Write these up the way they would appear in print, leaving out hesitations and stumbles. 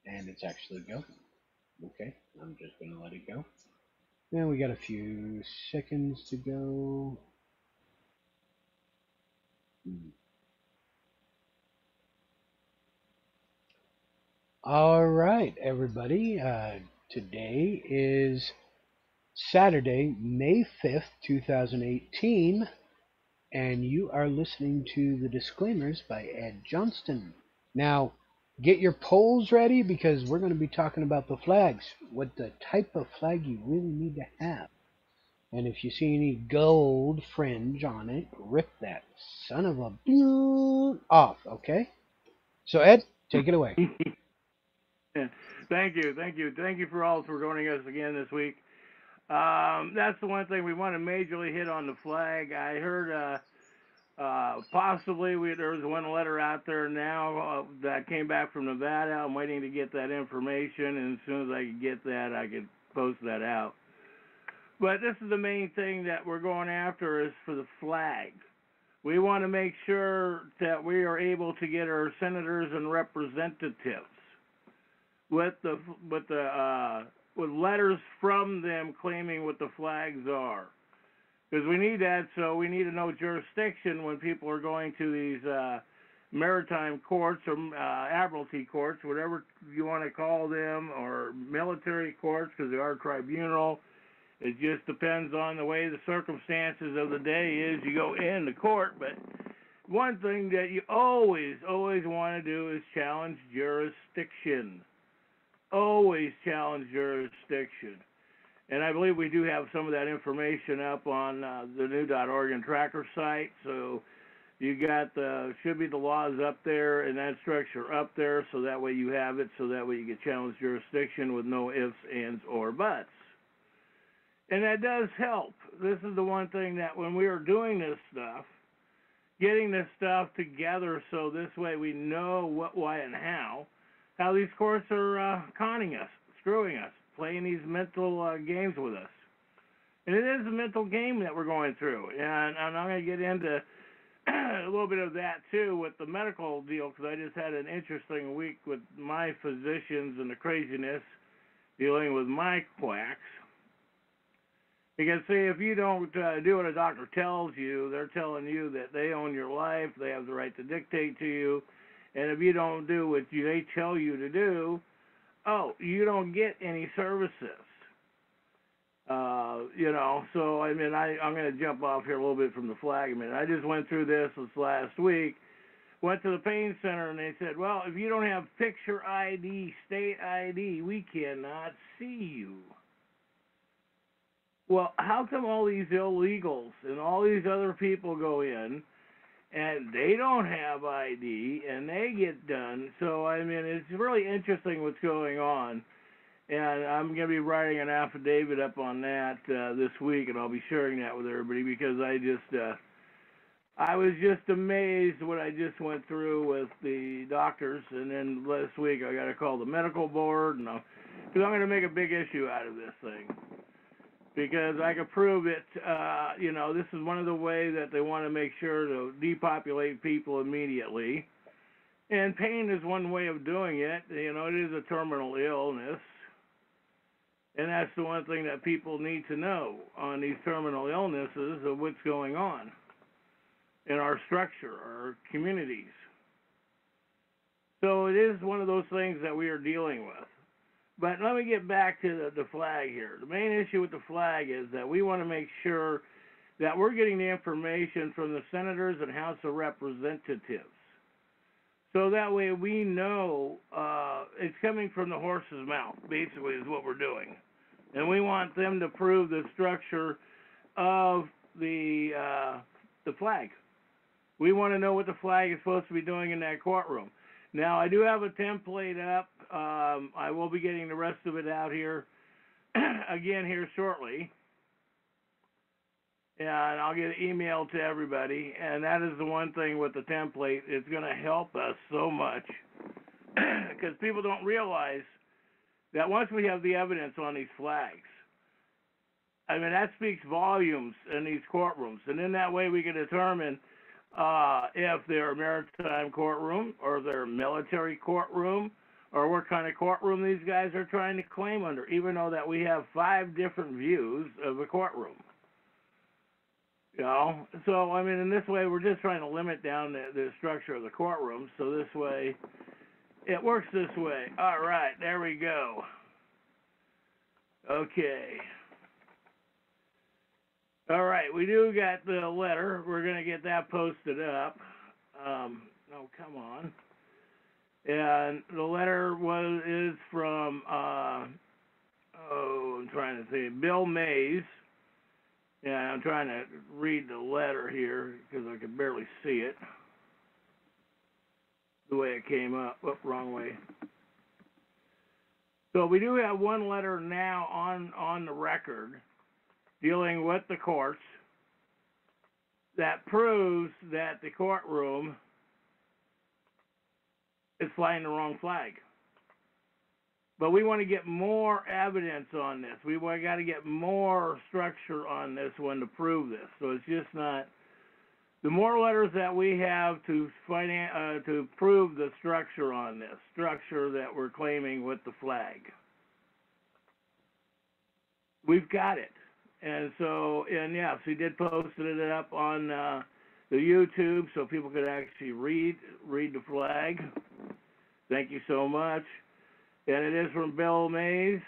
and it's actually go. Okay, I'm just going to let it go. And we got a few seconds to go. All right, everybody. Today is Saturday, May 5th, 2018, and you are listening to the disclaimers by Ed Johnston. Now, get your polls ready because we're going to be talking about the flags, what the type of flag you really need to have. And if you see any gold fringe on it, rip that son of a off, okay? So, Ed, take it away. Thank you for all for joining us again this week. That's the one thing we want to majorly hit on the flag. I heard possibly there was one letter out there now that came back from Nevada. I'm waiting to get that information, and as soon as I could get that, I could post that out. But this is the main thing that we're going after is for the flag. We want to make sure that we are able to get our senators and representatives with letters from them claiming what the flags are, because we need that. So we need to know jurisdiction when people are going to these maritime courts or admiralty courts, whatever you want to call them, or military courts, because they are tribunal. It just depends on the way the circumstances of the day is. You go into court, but one thing that you always want to do is challenge jurisdiction. Always challenge jurisdiction. And I believe we do have some of that information up on the new .Oregon tracker site. So you got should be the laws up there and that structure up there, so that way you have it, so that way you can challenge jurisdiction with no ifs, ands, or buts. And that does help. This is the one thing that when we are doing this stuff, getting this stuff together so this way we know what, why, and how these courts are conning us, screwing us, playing these mental games with us. And it is a mental game that we're going through. And I'm going to get into a little bit of that, too, with the medical deal, because I just had an interesting week with my physicians and the craziness dealing with my quacks. Because, see, if you don't do what a doctor tells you, they're telling you that they own your life, they have the right to dictate to you, and if you don't do what they tell you to do, you don't get any services. So, I mean, I'm going to jump off here a little bit from the flag a minute. I just went through this last week, went to the pain center, and they said, well, if you don't have picture ID, state ID, we cannot see you. Well, how come all these illegals and all these other people go in and they don't have ID and they get done? So, I mean, it's really interesting what's going on. And I'm going to be writing an affidavit up on that this week, and I'll be sharing that with everybody because I was just amazed what I just went through with the doctors. And then last week I got to call the medical board, because I'm going to make a big issue out of this thing. Because I can prove it, this is one of the ways that they want to make sure to depopulate people immediately. And pain is one way of doing it. It is a terminal illness. And that's the one thing that people need to know on these terminal illnesses of what's going on in our structure, our communities. So it is one of those things that we are dealing with. But let me get back to the flag here. The main issue with the flag is that we want to make sure that we're getting the information from the senators and House of Representatives. So that way we know it's coming from the horse's mouth, basically, is what we're doing. And we want them to prove the structure of the flag. We want to know what the flag is supposed to be doing in that courtroom. Now, I do have a template up. I will be getting the rest of it out here again here shortly. And I'll get an email to everybody. And that is the one thing with the template. It's going to help us so much. Because people don't realize that once we have the evidence on these flags, I mean, that speaks volumes in these courtrooms. And in that way we can determine if they're a maritime courtroom or they're a military courtroom or what kind of courtroom these guys are trying to claim under, even though that we have 5 different views of a courtroom. You know, so I mean, in this way, we're just trying to limit down the structure of the courtroom. So this way, it works this way. All right, there we go. Okay. All right, we do got the letter. We're going to get that posted up. Oh, come on. And the letter is from, I'm trying to see, Bill Mays. Yeah, I'm trying to read the letter here because I can barely see it. The way it came up. Oh, wrong way. So we do have one letter now on the record dealing with the courts that proves that the courtroom is flying the wrong flag. But we want to get more evidence on this. We got to get more structure on this one to prove this. So it's just not. The more letters that we have to prove the structure on this, structure that we're claiming with the flag, we've got it. And so, and yes, we did post it up on the YouTube so people could actually read the flag. Thank you so much. And it is from Bill Mays,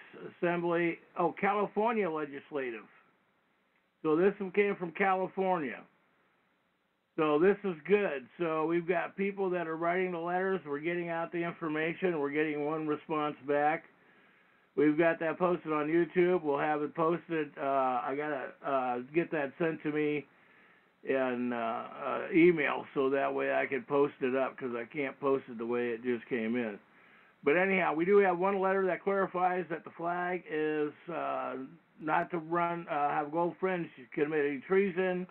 Assembly, California Legislative. So this one came from California. So this is good. So we've got people that are writing the letters. We're getting out the information. We're getting one response back. We've got that posted on YouTube. We'll have it posted. I got to get that sent to me in email so that way I can post it up because I can't post it the way it just came in. But anyhow, we do have one letter that clarifies that the flag is not to have gold fringe committing treason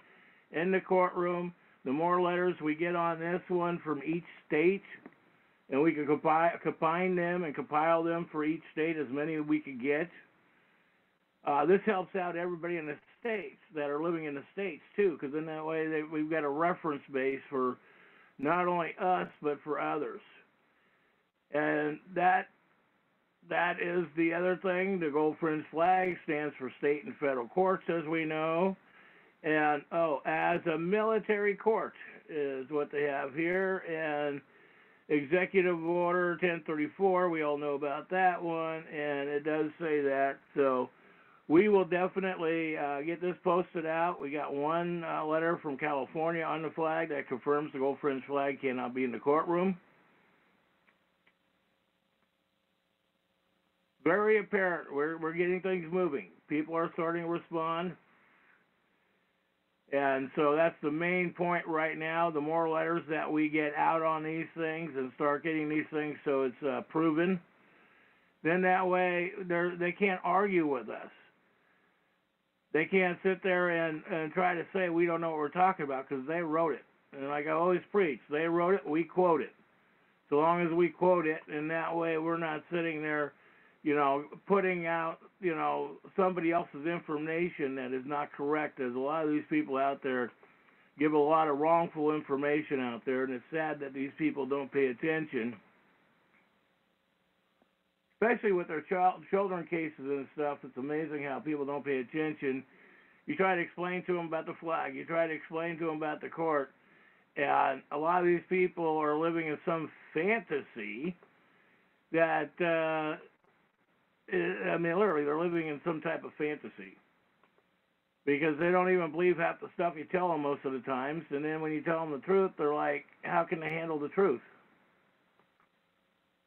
in the courtroom. The more letters we get on this one from each state, and we can combine them and compile them for each state, as many as we can get. This helps out everybody in the states that are living in the states too, because in that way we've got a reference base for not only us but for others. And that is the other thing. The gold fringe flag stands for state and federal courts, as we know. And as a military court is what they have here. And Executive Order 1034, we all know about that one, and it does say that. So we will definitely get this posted out. We got one letter from California on the flag that confirms the gold fringe flag cannot be in the courtroom. Very apparent. We're getting things moving. People are starting to respond. And so that's the main point right now. The more letters that we get out on these things and start getting these things so it's proven, then that way they can't argue with us. They can't sit there and try to say we don't know what we're talking about because they wrote it. And like I always preach, they wrote it, we quote it. So long as we quote it, and that way we're not sitting there, putting out, somebody else's information that is not correct. There's a lot of these people out there give a lot of wrongful information out there, and it's sad that these people don't pay attention, especially with their children cases and stuff. It's amazing how people don't pay attention. You try to explain to them about the flag. You try to explain to them about the court, and a lot of these people are living in some fantasy that literally, they're living in some type of fantasy because they don't even believe half the stuff you tell them most of the times. And then when you tell them the truth, they're like, how can they handle the truth?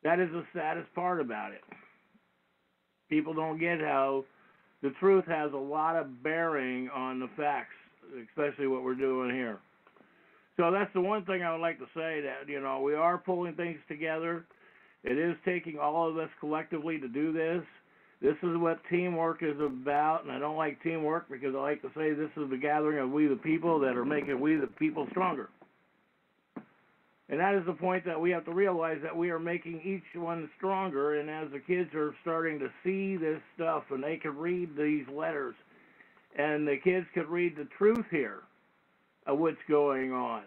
That is the saddest part about it. People don't get how the truth has a lot of bearing on the facts, especially what we're doing here. So that's the one thing I would like to say, that, we are pulling things together. It is taking all of us collectively to do this. This is what teamwork is about, and I don't like teamwork because I like to say this is the gathering of we the people that are making we the people stronger. And that is the point that we have to realize, that we are making each one stronger, and as the kids are starting to see this stuff and they can read these letters, and the kids could read the truth here of what's going on,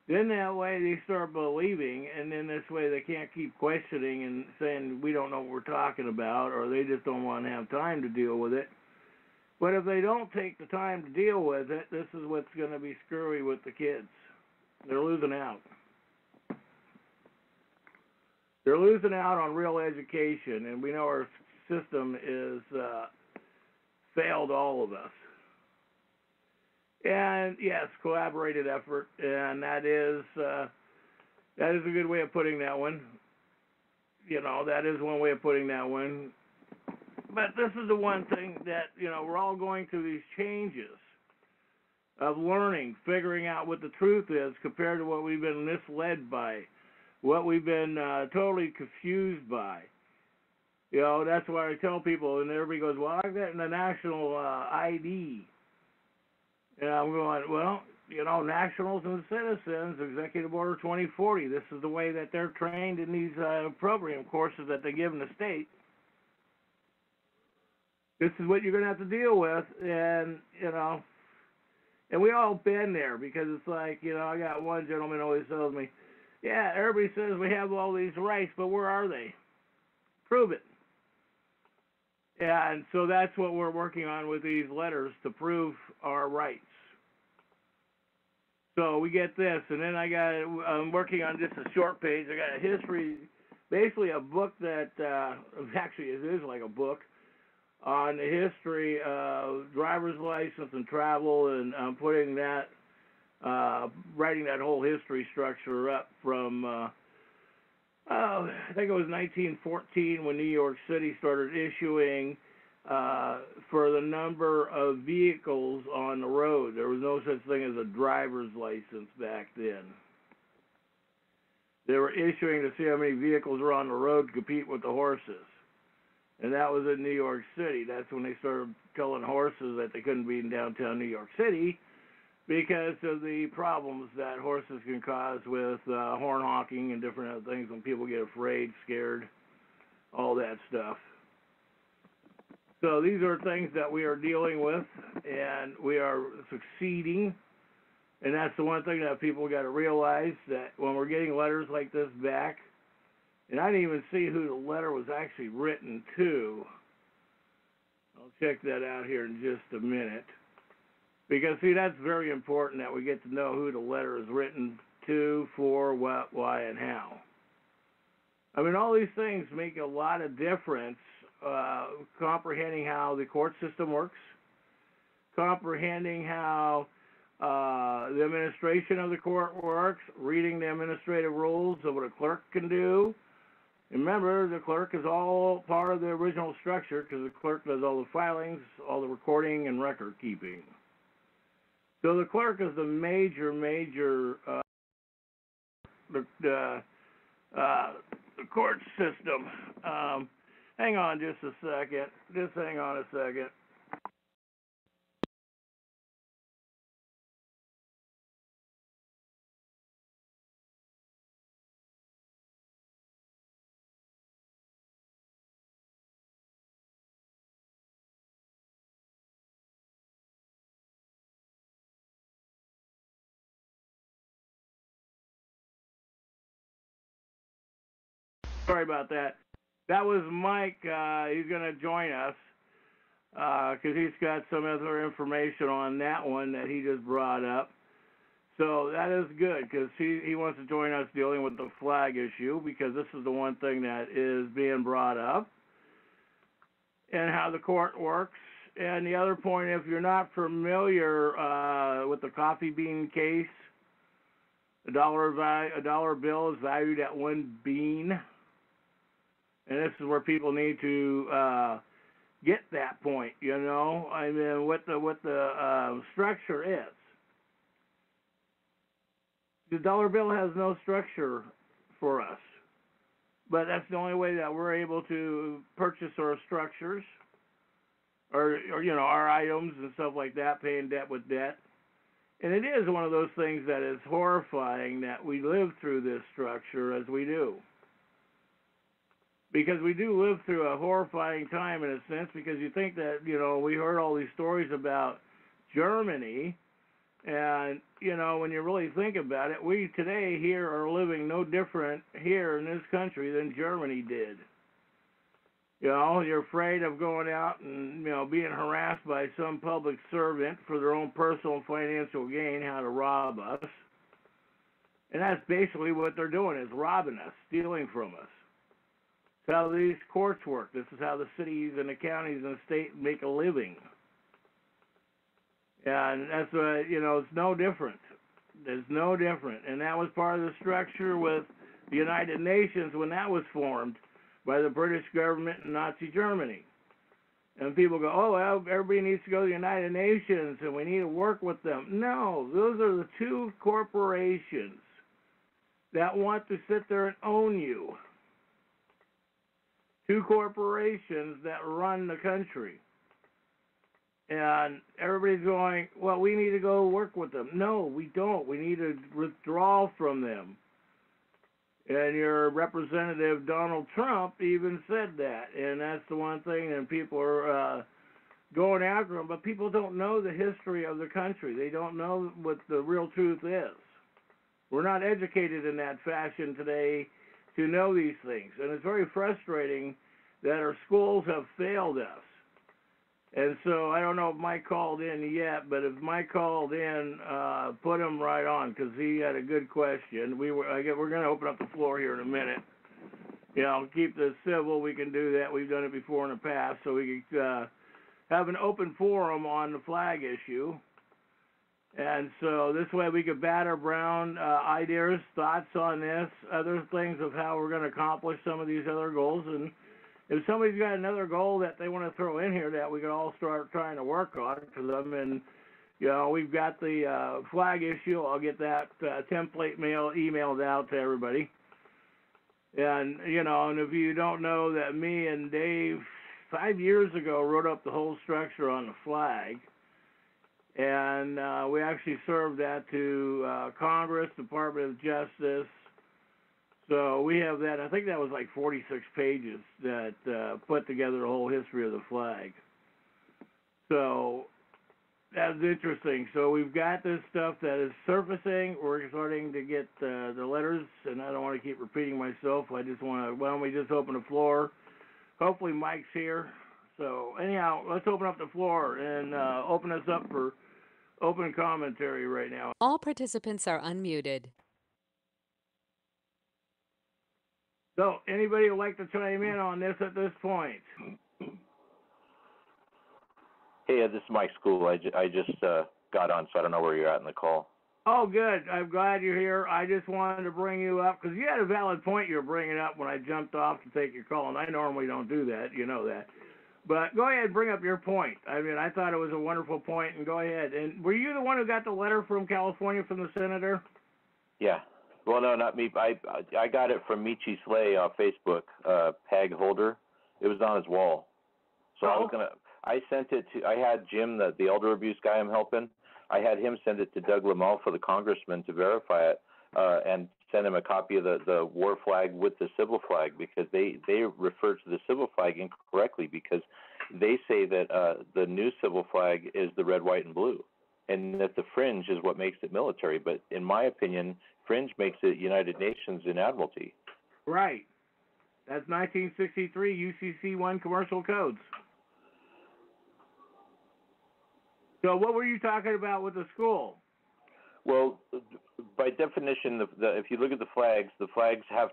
Then that way they start believing, and then this way they can't keep questioning and saying we don't know what we're talking about, or they just don't want to have time to deal with it. But if they don't take the time to deal with it, this is what's going to be screwy with the kids. They're losing out. They're losing out on real education, and we know our system is failed all of us. And yes, collaborated effort, and that is a good way of putting that one. You know, that is one way of putting that one. But this is the one thing that, you know, we're all going through these changes of learning, figuring out what the truth is compared to what we've been misled by, what we've been totally confused by. You know, that's why I tell people, and everybody goes, well, I've got the national ID. And I'm going, well, you know, nationals and citizens, Executive Order 2040, this is the way that they're trained in these program courses that they give in the state. This is what you're going to have to deal with, and, you know, and we all been there, because it's like, you know, I got one gentleman always tells me, yeah, everybody says we have all these rights, but where are they? Prove it. And so that's what we're working on with these letters, to prove our rights. So we get this, and then I'm working on just a short page. I got a history, basically a book that, actually it is like a book, on the history of driver's license and travel, and I'm putting that, writing that whole history structure up from, I think it was 1914 when New York City started issuing for the number of vehicles on the road. There was no such thing as a driver's license back then. They were issuing to see how many vehicles were on the road to compete with the horses. And that was in New York City. That's when they started telling horses that they couldn't be in downtown New York City because of the problems that horses can cause with horn honking and different other things when people get afraid, scared, all that stuff. So these are things that we are dealing with, and we are succeeding. And that's the one thing that people got to realize, that when we're getting letters like this back, and I didn't even see who the letter was actually written to. I'll check that out here in just a minute. Because, see, that's very important that we get to know who the letter is written to, for, what, why, and how. I mean, all these things make a lot of difference, comprehending how the court system works, comprehending how the administration of the court works, reading the administrative rules of what a clerk can do. Remember, the clerk is all part of the original structure, because the clerk does all the filings, all the recording, and record keeping. So the clerk is the major the court system. Hang on just a second. Just hang on a second. Sorry about that. That was Mike. He's going to join us because he's got some other information on that one that he just brought up. So that is good, because he wants to join us dealing with the flag issue, because this is the one thing that is being brought up, and how the court works. And the other point, if you're not familiar with the coffee bean case, a dollar bill is valued at one bean. And this is where people need to get that point, you know. I mean, what the structure is. The dollar bill has no structure for us, but that's the only way that we're able to purchase our structures, or you know, our items and stuff like that, paying debt with debt. And it is one of those things that is horrifying that we live through this structure as we do. Because we do live through a horrifying time in a sense, because you think that, you know, we heard all these stories about Germany, And, you know, when you really think about it, we today here are living no different here in this country than Germany did. You know, you're afraid of going out and, you know, being harassed by some public servant for their own personal financial gain, how to rob us. And that's basically what they're doing, is robbing us, stealing from us. That's how these courts work. This is how the cities and the counties and the state make a living. And that's, you know, it's no different. It's no different. And that was part of the structure with the United Nations when that was formed by the British government and Nazi Germany. And people go, oh, well, everybody needs to go to the United Nations and we need to work with them. No, those are the two corporations that want to sit there and own you. Two corporations that run the country. And everybody's going, well, we need to go work with them. No, we don't. We need to withdraw from them. And your representative, Donald Trump, even said that. And that's the one thing, and people are going after him. But people don't know the history of the country. They don't know what the real truth is. We're not educated in that fashion today to know these things. And it's very frustrating that our schools have failed us. And so I don't know if Mike called in yet, but if Mike called in, put him right on, because he had a good question. We're going to open up the floor here in a minute. You know, keep this civil. We can do that. We've done it before in the past, so we could have an open forum on the flag issue. And so this way we could batter around ideas, thoughts on this, other things of how we're going to accomplish some of these other goals. And if somebody's got another goal that they want to throw in here that we could all start trying to work on for them, and, you know, we've got the flag issue. I'll get that template emailed out to everybody. And, you know, and if you don't know that me and Dave 5 years ago wrote up the whole structure on the flag, and we actually served that to Congress, Department of Justice. So we have that. I think that was like 46 pages that put together the whole history of the flag. So that's interesting. So we've got this stuff that is surfacing. We're starting to get the letters, and I don't want to keep repeating myself. I just want to, why don't we just open the floor? Hopefully Mike's here. So anyhow, let's open up the floor and open us up for open commentary right now. All participants are unmuted. So, anybody would like to chime in on this at this point? Hey, this is Mike School. I just got on, so I don't know where you're at in the call. Oh, good. I'm glad you're here. I just wanted to bring you up because you had a valid point you were bringing up when I jumped off to take your call, and I normally don't do that. You know that. But go ahead and bring up your point. I mean, I thought it was a wonderful point, and go ahead. And were you the one who got the letter from California from the senator? Yeah. Well, no, not me. I got it from Michi Slay on Facebook, Peg Holder. It was on his wall. So I sent it to, I had Jim, the elder abuse guy I'm helping. I had him send it to Doug Lamelfa, the congressman, to verify it, and send him a copy of the war flag with the civil flag, because they refer to the civil flag incorrectly, because they say that the new civil flag is the red, white, and blue, and that the fringe is what makes it military. But in my opinion, fringe makes it United Nations in Admiralty. Right. That's 1963 UCC1 commercial codes. So what were you talking about with the school? Well, by definition, if you look at the flags have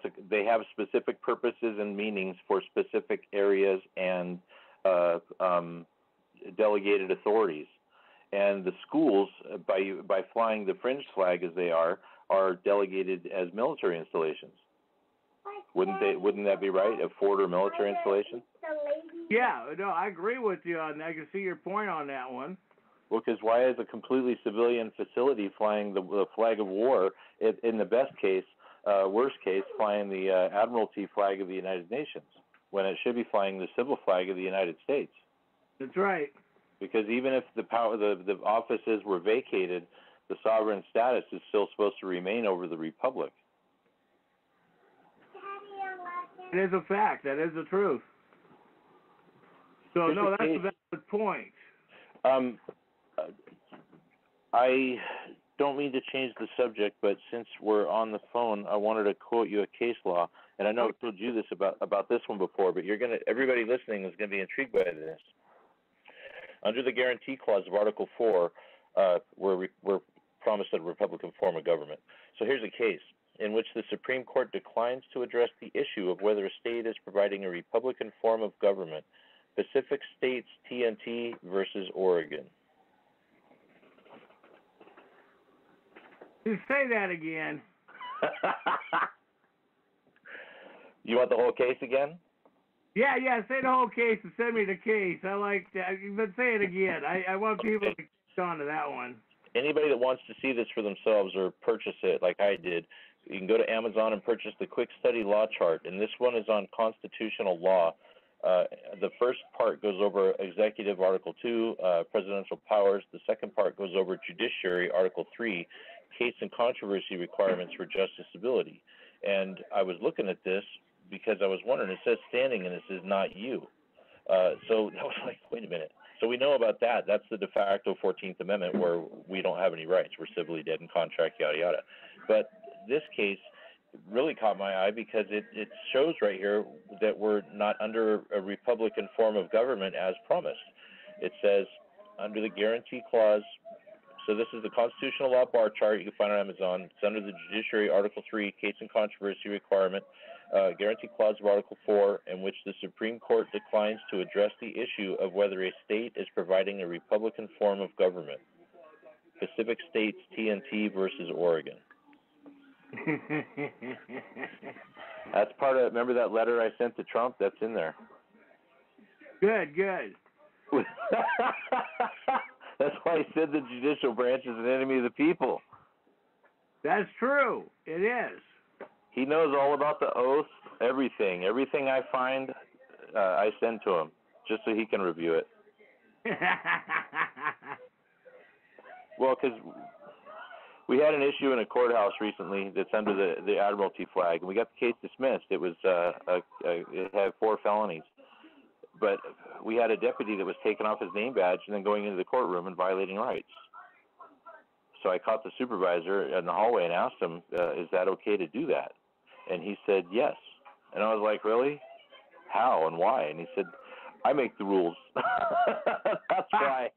specific purposes and meanings for specific areas and delegated authorities. And the schools, by flying the fringe flag as they are delegated as military installations. Wouldn't that be right? A fort or military installation? Yeah, no, I agree with you on that. I can see your point on that one. Well, because why is a completely civilian facility flying the flag of war, in the best case, worst case, flying the Admiralty flag of the United Nations, when it should be flying the civil flag of the United States? That's right. Because even if the offices were vacated, the sovereign status is still supposed to remain over the republic. It is a fact. That is the truth. So, no, that's a valid point. I don't mean to change the subject, but since we're on the phone, I wanted to quote you a case law, and I know I've told you this about this one before, but everybody listening is gonna be intrigued by this. Under the guarantee clause of Article 4, we're promised a Republican form of government. So here's a case in which the Supreme Court declines to address the issue of whether a state is providing a Republican form of government. Pacific States TNT versus Oregon. Just say that again. You want the whole case again? Yeah, say the whole case and send me the case. I like that. But say it again. I want people to get on to that one. Anybody that wants to see this for themselves or purchase it like I did, you can go to Amazon and purchase the Quick Study Law Chart. And this one is on constitutional law. The first part goes over Executive Article 2, Presidential Powers. The second part goes over Judiciary Article 3, Case and Controversy Requirements for Justiciability. And I was looking at this because I was wondering, it says standing and it says not you. So I was like, wait a minute. So we know about that. That's the de facto 14th Amendment where we don't have any rights. We're civilly dead in contract, yada, yada. But this case really caught my eye because it shows right here that we're not under a Republican form of government as promised. It says under the guarantee clause, so this is the constitutional law bar chart. You can find it on Amazon. It's under the Judiciary Article 3, Case and Controversy Requirement, guarantee clause of Article 4, in which the Supreme Court declines to address the issue of whether a state is providing a Republican form of government. Pacific States TNT versus Oregon. That's part of, remember that letter I sent to Trump? That's in there. Good. That's why he said the judicial branch is an enemy of the people. That's true. It is. He knows all about the oath, everything. Everything I find, I send to him, just so he can review it. Well, because we had an issue in a courthouse recently that's under the Admiralty flag, and we got the case dismissed. It was it had 4 felonies. But we had a deputy that was taking off his name badge and then going into the courtroom and violating rights. So I caught the supervisor in the hallway and asked him, is that okay to do that? And he said, yes. And I was like, really? How and why? And he said, I make the rules. That's why.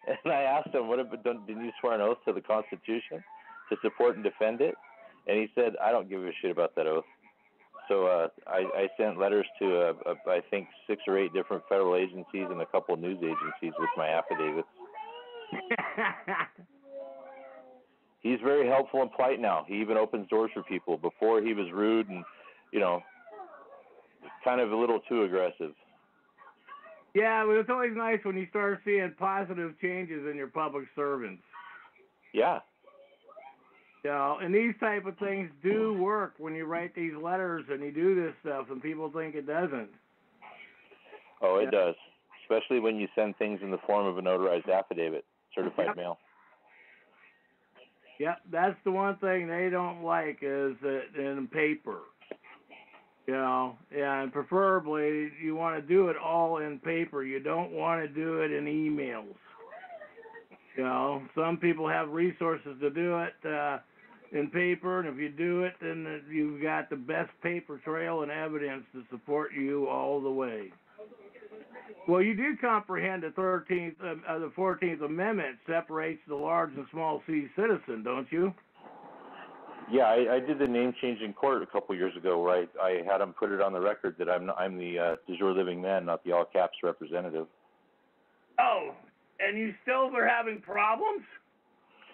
And I asked him, didn't you swear an oath to the Constitution to support and defend it? And he said, I don't give a shit about that oath. So I sent letters to, I think, 6 or 8 different federal agencies and a couple of news agencies with my affidavits. He's very helpful and polite now. He even opens doors for people. Before, he was rude and, kind of a little too aggressive. Yeah, but it's always nice when you start seeing positive changes in your public servants. Yeah. And these type of things do work when you write these letters and you do this stuff, and people think it doesn't. Oh, it does, especially when you send things in the form of a notarized affidavit, certified mail. Yep, that's the one thing they don't like is in paper. And preferably you want to do it all in paper. You don't want to do it in emails. Some people have resources to do it in paper, and if you do it, then you've got the best paper trail and evidence to support you all the way. Well, you do comprehend the 14th Amendment separates the large and small C citizen, don't you? Yeah, I did the name change in court a couple years ago where I had them put it on the record that I'm the de jure living man, not the all caps representative. Oh, and you still were having problems?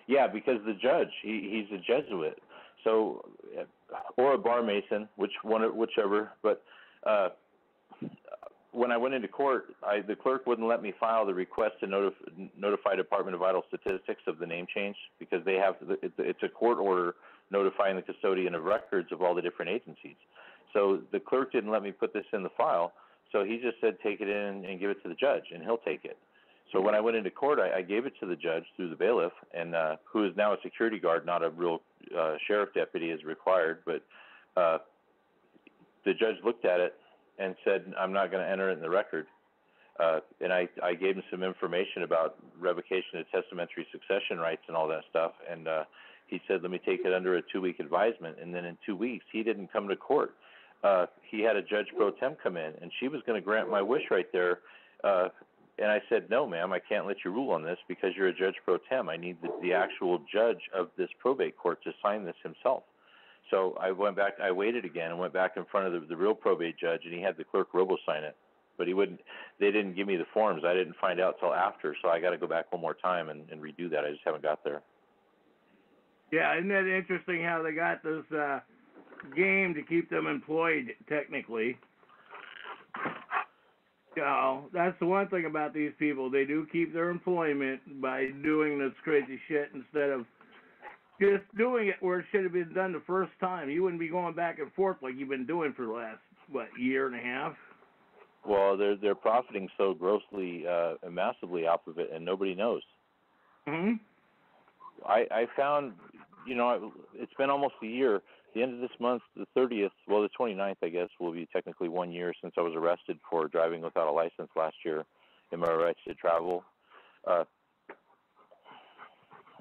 Yeah, because the judge, he's a Jesuit, so or a bar mason, whichever. But when I went into court, the clerk wouldn't let me file the request to notify Department of Vital Statistics of the name change because they have it's a court order notifying the custodian of records of all the different agencies. So the clerk didn't let me put this in the file, so he just said take it in and give it to the judge, and he'll take it. So when I went into court, I gave it to the judge through the bailiff, and who is now a security guard, not a real sheriff deputy as required. But the judge looked at it and said, I'm not going to enter it in the record. And I gave him some information about revocation of testamentary succession rights and all that stuff. And he said, let me take it under a 2-week advisement. And then in 2 weeks, he didn't come to court. He had a judge pro tem come in, and she was going to grant my wish right there. And I said, no, ma'am, I can't let you rule on this because you're a judge pro tem. I need the actual judge of this probate court to sign this himself. So I went back, I waited again and went back in front of the real probate judge, and he had the clerk robo-sign it. But they didn't give me the forms. I didn't find out till after, so I got to go back one more time and redo that. I just haven't got there. Yeah, isn't that interesting how they got this game to keep them employed, technically? You know, that's the one thing about these people. They do keep their employment by doing this crazy shit instead of just doing it where it should have been done the first time. You wouldn't be going back and forth like you've been doing for the last, year and a half? Well, they're profiting so grossly and massively off of it, and nobody knows. Mm-hmm. I found, it's been almost a year. The end of this month, the 30th, the 29th, I guess, will be technically 1 year since I was arrested for driving without a license last year in my rights to travel. And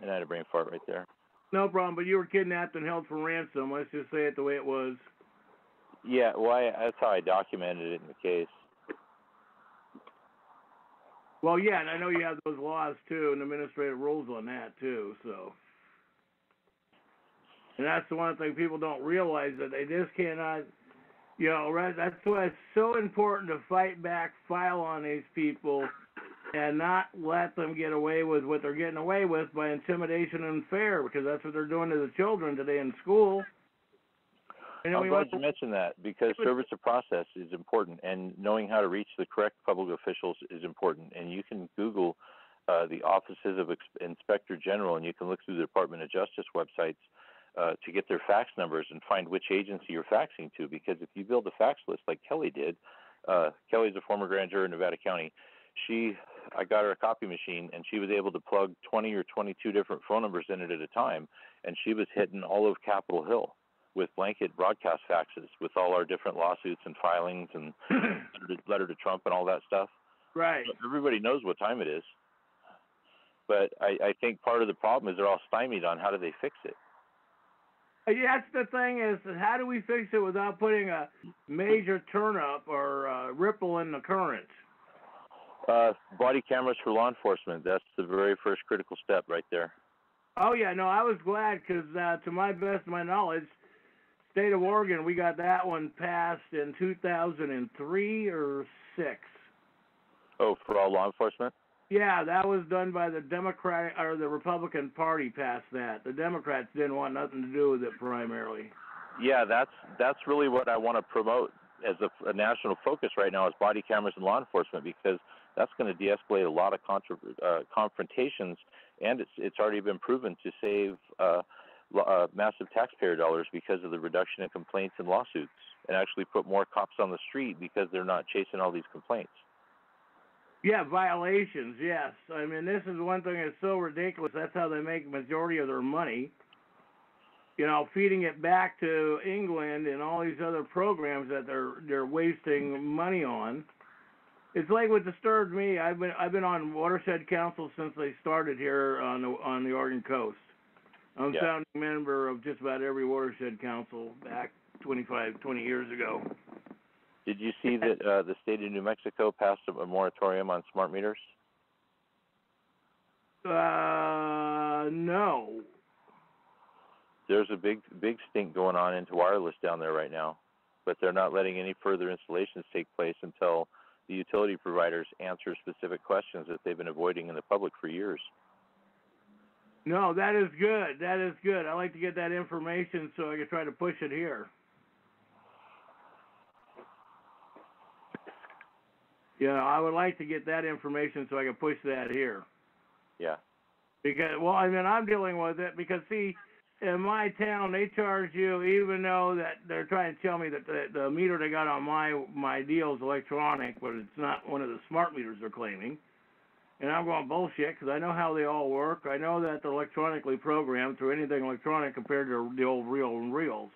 I had a brain fart right there. No problem, but you were kidnapped and held for ransom. Let's just say it the way it was. Yeah, that's how I documented it in the case. Well, yeah, and I know you have those laws, too, and administrative rules on that, too, so. And that's the one thing people don't realize, that they just cannot, that's why it's so important to fight back, file on these people, and not let them get away with what they're getting away with by intimidation and fear, because that's what they're doing to the children today in school. I'm glad you mentioned that, because service of process is important, and knowing how to reach the correct public officials is important. And you can Google the offices of Inspector General, and you can look through the Department of Justice websites to get their fax numbers and find which agency you're faxing to. Because if you build a fax list like Kelly did, Kelly's a former grand juror in Nevada County. I got her a copy machine, and she was able to plug 20 or 22 different phone numbers in it at a time, and she was hitting all of Capitol Hill with blanket broadcast faxes with all our different lawsuits and filings and letter to Trump and all that stuff. Right. So everybody knows what time it is. But I think part of the problem is they're all stymied on how do they fix it. Yeah, that's the thing is, how do we fix it without putting a major turn-up or ripple in the current? Body cameras for law enforcement. That's the very first critical step right there. Oh, yeah, no, I was glad because to my best of my knowledge, state of Oregon, we got that one passed in 2003 or 6. Oh, for all law enforcement? Yeah, that was done by the Democratic or the Republican Party passed that. The Democrats didn't want nothing to do with it primarily. Yeah, that's really what I want to promote as a national focus right now is body cameras and law enforcement, because that's going to de-escalate a lot of confrontations, and it's already been proven to save massive taxpayer dollars because of the reduction in complaints and lawsuits, and actually put more cops on the street because they're not chasing all these complaints. Yeah, violations, yes. I mean, this is one thing that's so ridiculous. That's how they make the majority of their money. Feeding it back to England and all these other programs that they're wasting money on. It's like what disturbed me. I've been on Watershed Council since they started here on the Oregon coast. I'm a founding member of just about every Watershed Council back 20 years ago. Did you see that the state of New Mexico passed a moratorium on smart meters? No. There's a big stink going on into wireless down there right now, but they're not letting any further installations take place until the utility providers answer specific questions that they've been avoiding in the public for years. No, that is good. That is good. I like to get that information so I can try to push it here. I would like to get that information so I can push that here. Yeah. Because, I'm dealing with it because, see, in my town, they charge you, even though that they're trying to tell me that the meter they got on my deal is electronic, but it's not one of the smart meters they're claiming. And I'm going bullshit because I know how they all work. I know that they're electronically programmed through anything electronic compared to the old reel and reels.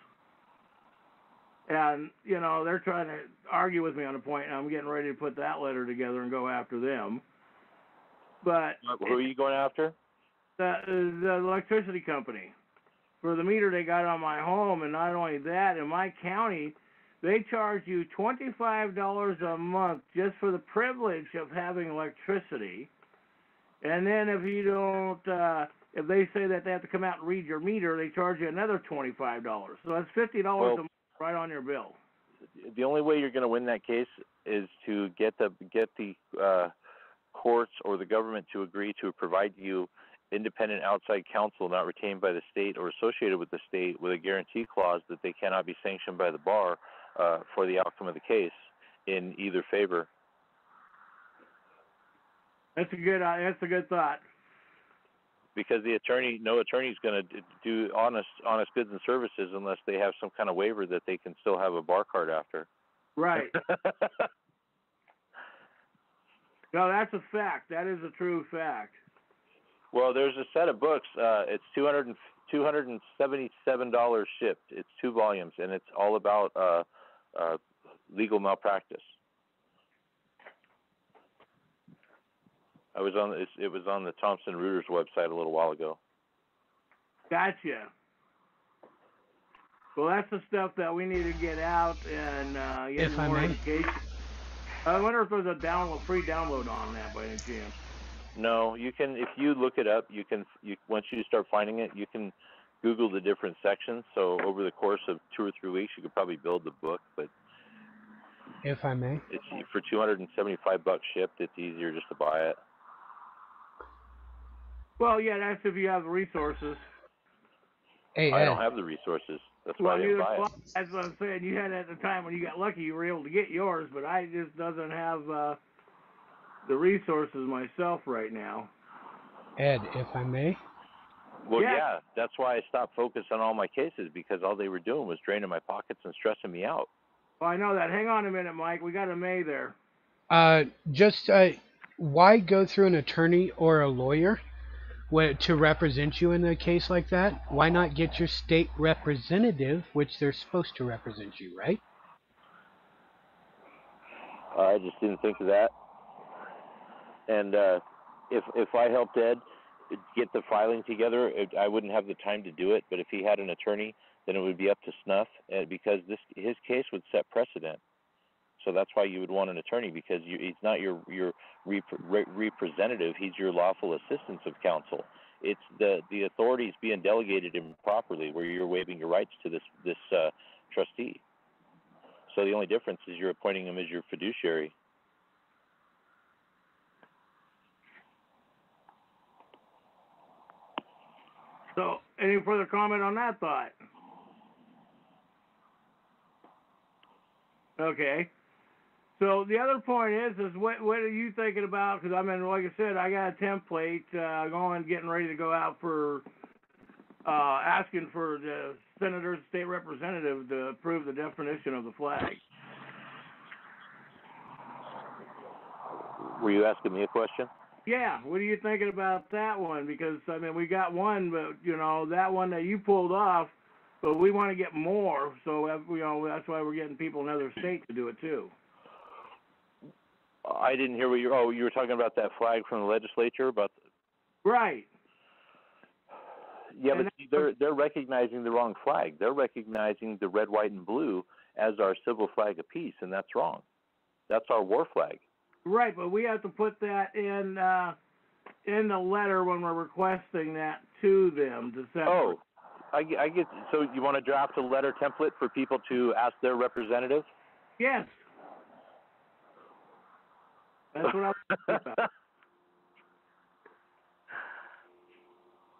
And, you know, they're trying to argue with me on a point, and I'm getting ready to put that letter together and go after them. But who are you going after? The electricity company for the meter they got on my home, and not only that, in my county, they charge you $25 a month just for the privilege of having electricity. And then if you don't, if they say that they have to come out and read your meter, they charge you another $25. So that's $50 a month right on your bill. The only way you're going to win that case is to get the courts or the government to agree to provide you independent outside counsel not retained by the state or associated with the state with a guarantee clause that they cannot be sanctioned by the bar for the outcome of the case in either favor. That's a good thought. Because no attorney is going to do honest goods and services unless they have some kind of waiver that they can still have a bar card after. Right. No, that's a fact. That is a true fact. Well, there's a set of books. It's $277 shipped. It's 2 volumes, and it's all about legal malpractice. It was on the Thomson Reuters website a little while ago. Gotcha. Well, that's the stuff that we need to get out and get more education. I wonder if there's a free download on that by any chance. No, you can. If you look it up, once you start finding it, you can Google the different sections. So over the course of 2 or 3 weeks, you could probably build the book. But if I may, it's for $275 shipped. It's easier just to buy it. Well, yeah, that's if you have the resources. Hey, I don't have the resources. That's why I didn't buy it. That's what I'm saying. You had it at the time when you got lucky, you were able to get yours, but I just doesn't have the resources myself right now. Ed, if I may. Well, yeah, that's why I stopped focusing on all my cases, because all they were doing was draining my pockets and stressing me out. Well, I know that. Hang on a minute, Mike. We got a May there. Why go through an attorney or a lawyer to represent you in a case like that? Why not get your state representative, which they're supposed to represent you, right? I just didn't think of that. And if I helped Ed get the filing together, I wouldn't have the time to do it. But if he had an attorney, then it would be up to snuff, because his case would set precedent. So that's why you would want an attorney, because he's not your representative. He's your lawful assistance of counsel. It's the authorities being delegated improperly, where you're waiving your rights to this trustee. So the only difference is you're appointing him as your fiduciary. So, any further comment on that thought? Okay. So the other point is what are you thinking about? Because I mean, like I said, I got a template getting ready to go out for asking for the senator's state representative to approve the definition of the flag. Were you asking me a question? Yeah. What are you thinking about that one? Because I mean, we got one, but that one that you pulled off, but we want to get more. So that's why we're getting people in other states to do it too. I didn't hear what you were talking about that flag from the legislature about. Right. Yeah, but they're recognizing the wrong flag. They're recognizing the red, white, and blue as our civil flag of peace, and that's wrong. That's our war flag. Right, but we have to put that in the letter when we're requesting that to them to send. Oh, I get. So you want to draft a letter template for people to ask their representative? Yes. That's what I was thinking about.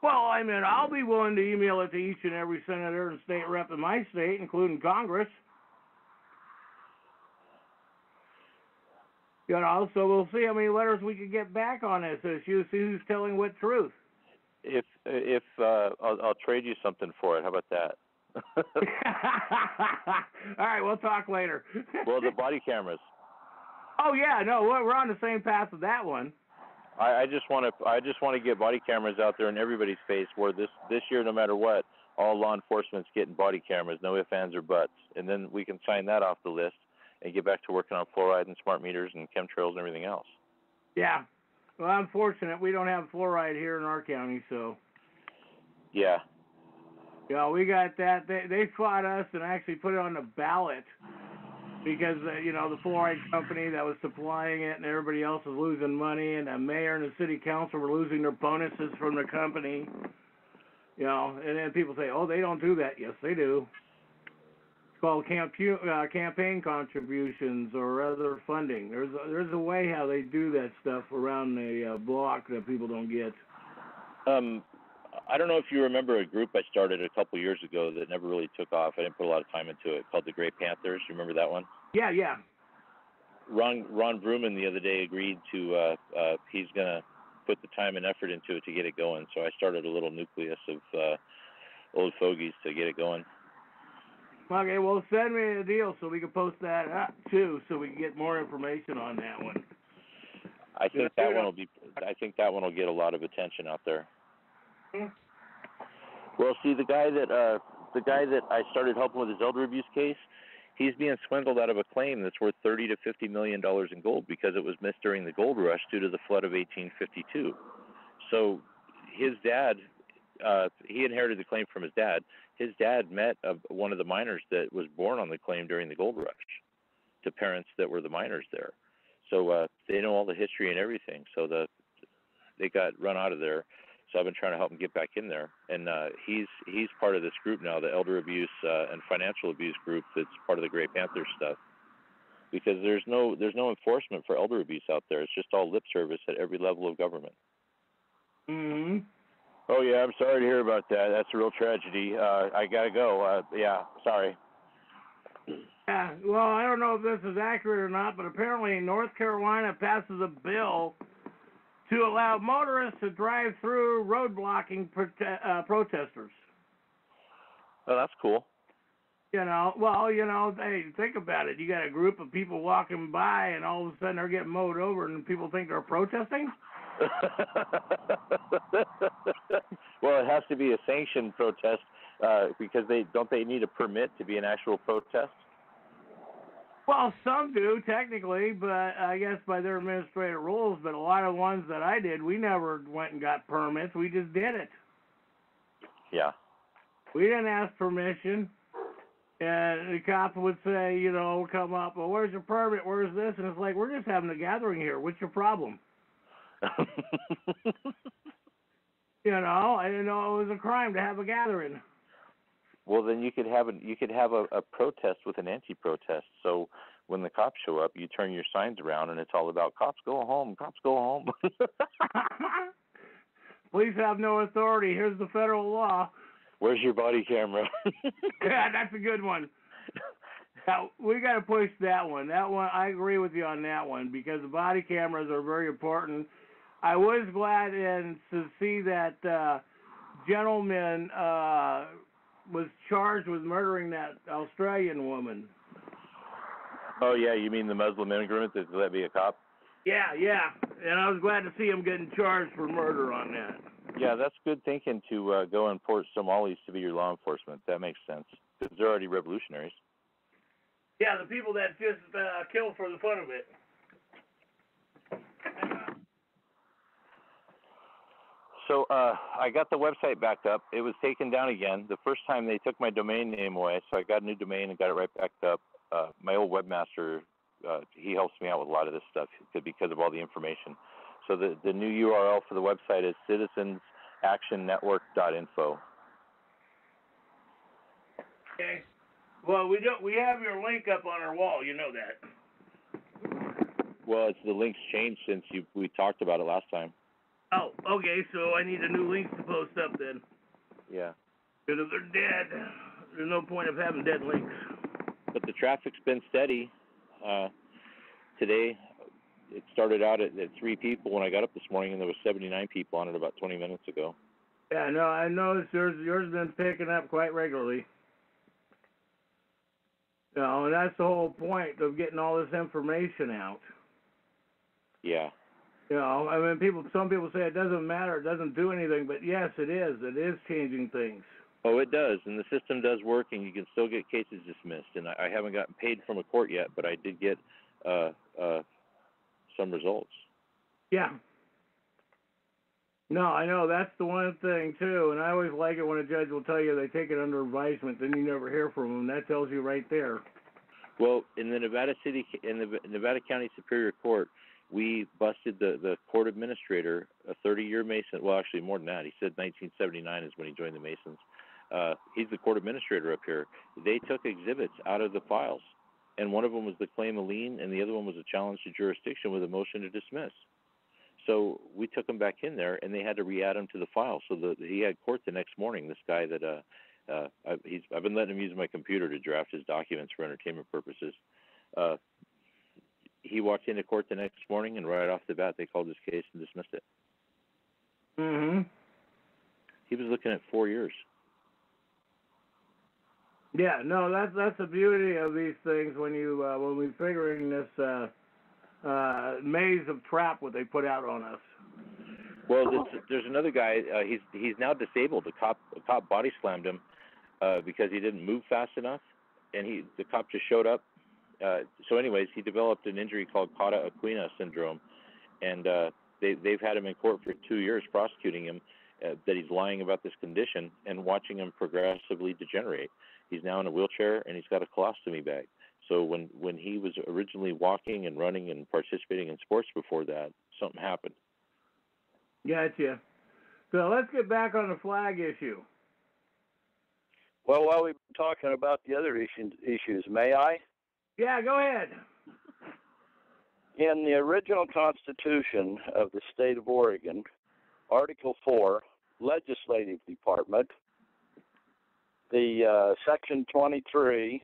Well, I mean, I'll be willing to email it to each and every senator and state rep in my state, including Congress. So we'll see how many letters we can get back on this issue. See who's telling what truth. If I'll trade you something for it. How about that? All right, we'll talk later. Well, the body cameras. Oh yeah, no, we're on the same path with that one. I just want to get body cameras out there in everybody's face, where this year, no matter what, all law enforcement's getting body cameras, no ifs, ands, or buts, and then we can sign that off the list and get back to working on fluoride and smart meters and chemtrails and everything else. Yeah. Well, I'm fortunate we don't have fluoride here in our county, so. Yeah. Yeah, we got that. They fought us and actually put it on the ballot because, the fluoride company that was supplying it and everybody else was losing money, and the mayor and the city council were losing their bonuses from the company. And then people say, oh, they don't do that. Yes, they do. It's called campaign contributions or other funding. There's a way how they do that stuff around the block that people don't get. I don't know if you remember a group I started a couple years ago that never really took off. I didn't put a lot of time into it, called the Gray Panthers. You remember that one? Yeah. Ron Bruman the other day agreed to he's going to put the time and effort into it to get it going. So I started a little nucleus of old fogies to get it going. Okay, well, send me a deal so we can post that up too, so we can get more information on that one. I think that one will get a lot of attention out there. Well, see, the guy that I started helping with his elder abuse case, he's being swindled out of a claim that's worth $30 to $50 million in gold because it was missed during the gold rush due to the flood of 1852. So his dad, he inherited the claim from his dad. His dad met one of the miners that was born on the claim during the gold rush to parents that were the miners there. So they know all the history and everything. So they got run out of there. So I've been trying to help him get back in there, and he's part of this group now, the elder abuse and financial abuse group that's part of the Gray Panthers stuff. Because there's no enforcement for elder abuse out there. It's just all lip service at every level of government. Mm-hmm. Oh yeah, I'm sorry to hear about that. That's a real tragedy. I gotta go. Yeah, sorry. Yeah, well, I don't know if this is accurate or not, but apparently North Carolina passes a bill to allow motorists to drive through road blocking protesters. Oh, that's cool. Hey, think about it. You got a group of people walking by, and all of a sudden they're getting mowed over, and people think they're protesting? Well, it has to be a sanctioned protest because they need a permit to be an actual protest? Well, some do, technically, but I guess by their administrative rules. But a lot of ones that I did, we never went and got permits. We just did it. Yeah. We didn't ask permission. And the cop would say, come up, well, where's your permit? Where's this? And it's like, we're just having a gathering here. What's your problem? I didn't know it was a crime to have a gathering. Well, then you could have a protest with an anti-protest. So when the cops show up, you turn your signs around, and it's all about cops go home, cops go home. Police have no authority. Here's the federal law. Where's your body camera? Yeah, that's a good one. Now, we got to push that one. That one, I agree with you on that one because the body cameras are very important. I was glad to see that gentleman was charged with murdering that Australian woman. Oh, yeah, you mean the Muslim immigrant that let be a cop? Yeah, and I was glad to see him getting charged for murder on that. Yeah, that's good thinking to go and import Somalis to be your law enforcement. That makes sense because they're already revolutionaries. Yeah, the people that just kill for the fun of it. So I got the website back up. It was taken down again. The first time they took my domain name away, so I got a new domain and got it right back up. My old webmaster, he helps me out with a lot of this stuff because of all the information. So the new URL for the website is citizensactionnetwork.info. Okay. Well, we have your link up on our wall. You know that. Well, the link's changed since we talked about it last time. Oh, okay. So I need a new link to post up then. Yeah. Because if they're dead, there's no point of having dead links. But the traffic's been steady. Today, it started out at 3 people when I got up this morning, and there was 79 people on it about 20 minutes ago. Yeah, no, I noticed yours been picking up quite regularly. And that's the whole point of getting all this information out. Yeah. I mean, some people say it doesn't matter, it doesn't do anything, but yes, it is. It is changing things. Oh, it does, and the system does work, and you can still get cases dismissed. And I haven't gotten paid from a court yet, but I did get some results. Yeah. No, I know, that's the one thing, too, and I always like it when a judge will tell you they take it under advisement, then you never hear from them. That tells you right there. Well, in the Nevada County Superior Court, we busted the court administrator, a 30-year Mason. Well, actually, more than that. He said 1979 is when he joined the Masons. He's the court administrator up here. They took exhibits out of the files, and one of them was the claim of lien, and the other one was a challenge to jurisdiction with a motion to dismiss. So we took him back in there, and they had to re-add him to the file. So he had court the next morning. This guy that I've been letting him use my computer to draft his documents for entertainment purposes. He walked into court the next morning, and right off the bat, they called his case and dismissed it. Mm-hmm. He was looking at 4 years. Yeah, no, that's the beauty of these things when we're figuring this maze of trap what they put out on us. Well, there's another guy. He's now disabled. A cop body slammed him because he didn't move fast enough, and the cop just showed up. So, anyways, he developed an injury called cauda equina syndrome, and they've had him in court for 2 years prosecuting him that he's lying about this condition and watching him progressively degenerate. He's now in a wheelchair, and he's got a colostomy bag. So when he was originally walking and running and participating in sports before that, something happened. Gotcha. So let's get back on the flag issue. Well, while we've been talking about the other issues, may I? Yeah, go ahead. In the original Constitution of the state of Oregon, Article 4, Legislative Department, the Section 23,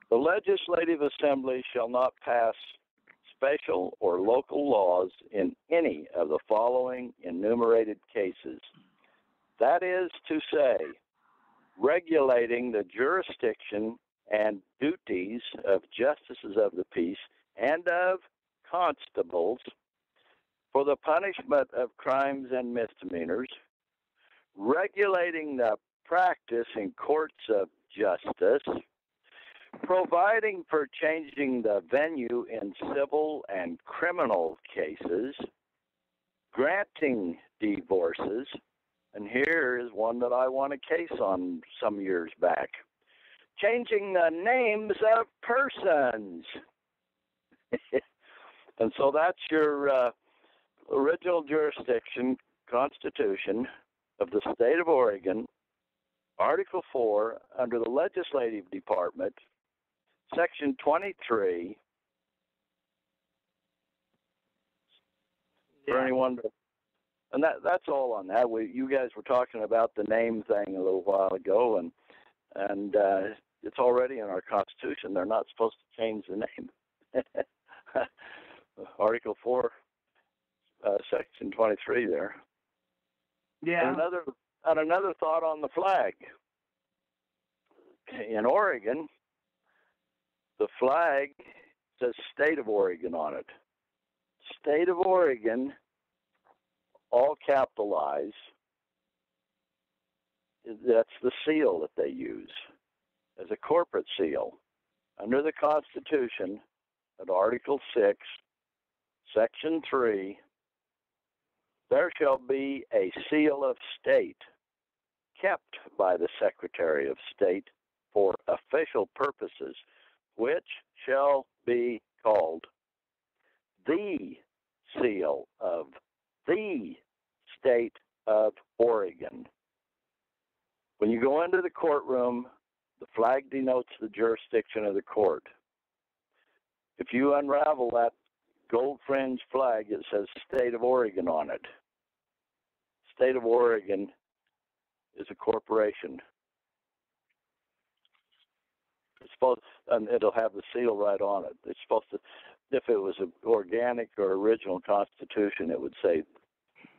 the Legislative Assembly shall not pass special or local laws in any of the following enumerated cases. That is to say, regulating the jurisdiction and duties of justices of the peace and of constables for the punishment of crimes and misdemeanors, regulating the practice in courts of justice, providing for changing the venue in civil and criminal cases, granting divorces, and here is one that I won a case on some years back, changing the names of persons. And so that's your original jurisdiction, Constitution of the state of Oregon, Article 4, under the Legislative Department, Section 23, for anyone to, and that's all on that. You guys were talking about the name thing a little while ago, and it's already in our Constitution. They're not supposed to change the name. Article 4, Section 23 there. Yeah. And another thought on the flag. In Oregon, the flag says State of Oregon on it. State of Oregon, all capitalized. That's the seal that they use as a corporate seal. Under the Constitution, at Article 6, Section 3, there shall be a seal of state kept by the Secretary of State for official purposes, which shall be called the seal of the state of Oregon. When you go into the courtroom, the flag denotes the jurisdiction of the court. If you unravel that gold fringe flag, it says State of Oregon on it. State of Oregon is a corporation. It's supposed, and it'll have the seal right on it. It's supposed to, if it was an organic or original Constitution, it would say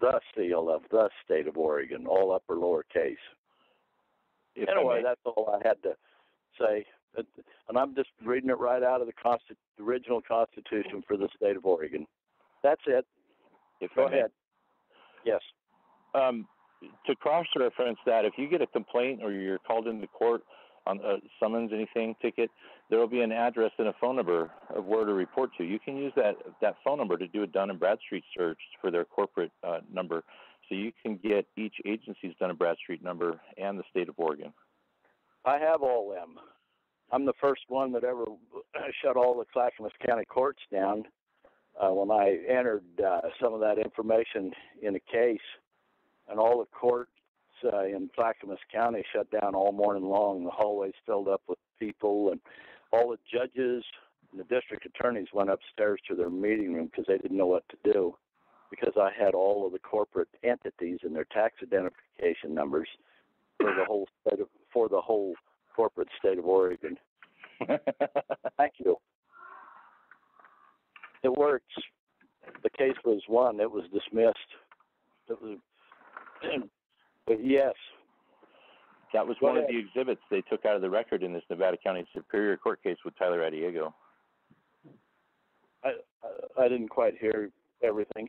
the seal of the state of Oregon, all upper lower case. Anyway, that's all I had to say. And I'm just reading it right out of the original Constitution for the state of Oregon. That's it. Go ahead. Yes. to cross-reference that, if you get a complaint or you're called into court on a summons, anything, ticket, there will be an address and a phone number of where to report to. You can use that phone number to do a Dun & Bradstreet search for their corporate number. So you can get each agency's Dun & Bradstreet number and the state of Oregon. I have all them. I'm the first one that ever shut all the Clackamas County courts down when I entered some of that information in a case, and all the courts in Clackamas County shut down all morning long. The hallways filled up with people, and all the judges and the district attorneys went upstairs to their meeting room because they didn't know what to do, because I had all of the corporate entities and their tax identification numbers for the whole corporate state of Oregon. Thank you. It works. The case was won. It was dismissed. But yes. That was one of the exhibits they took out of the record in this Nevada County Superior Court case with Tyler Adiego. I didn't quite hear everything.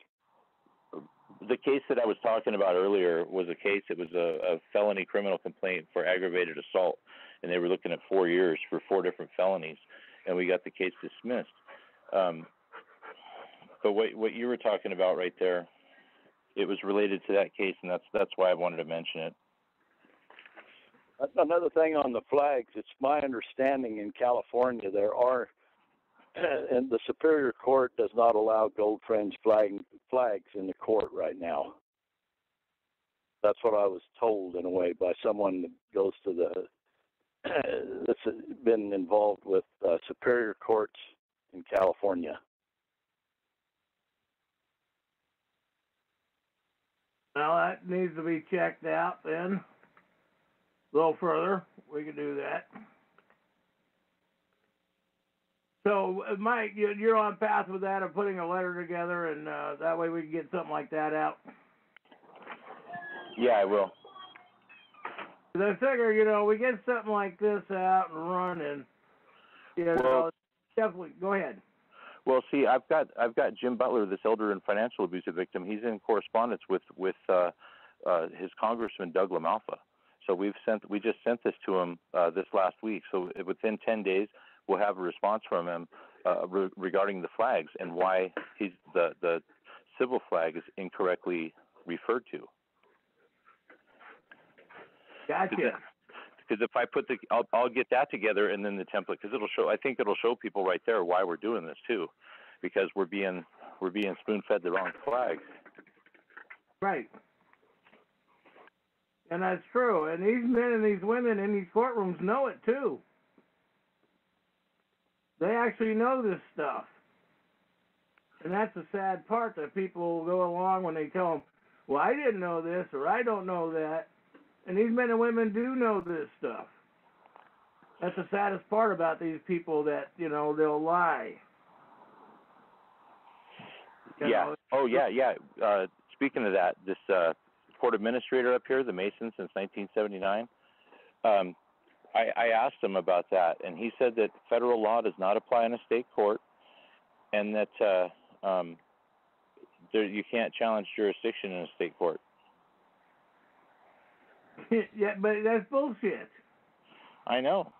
The case that I was talking about earlier was a case, it was a felony criminal complaint for aggravated assault, and they were looking at 4 years for 4 different felonies, and we got the case dismissed. But what you were talking about right there, it was related to that case, and that's why I wanted to mention it. Another thing on the flags, it's my understanding in California there are, and the Superior Court does not allow gold fringe flags in the court right now. That's what I was told in a way by someone that goes to that's been involved with Superior Courts in California. Well, that needs to be checked out then. A little further, we can do that. So, Mike, you're on path with that of putting a letter together, and that way we can get something like that out. Yeah, I will. I figure, we get something like this out and running. Definitely. Go ahead. Well, see, I've got Jim Butler, this elder and financial abuse victim. He's in correspondence with his congressman Doug LaMalfa. So we just sent this to him this last week. So within 10 days, we'll have a response from him regarding the flags and why the civil flag is incorrectly referred to. Gotcha. Because if I put I'll get that together and then the template, because I think it'll show people right there why we're doing this too, because we're being spoon-fed the wrong flag. Right. And that's true. And these men and these women in these courtrooms know it too. They actually know this stuff. And that's the sad part, that people will go along when they tell them, well, I didn't know this, or I don't know that. And these men and women do know this stuff. That's the saddest part about these people, that, they'll lie. Yeah. Oh, yeah. Speaking of that, this court administrator up here, the Mason since 1979, I asked him about that, and he said that federal law does not apply in a state court, and that you can't challenge jurisdiction in a state court. Yeah, but that's bullshit. I know.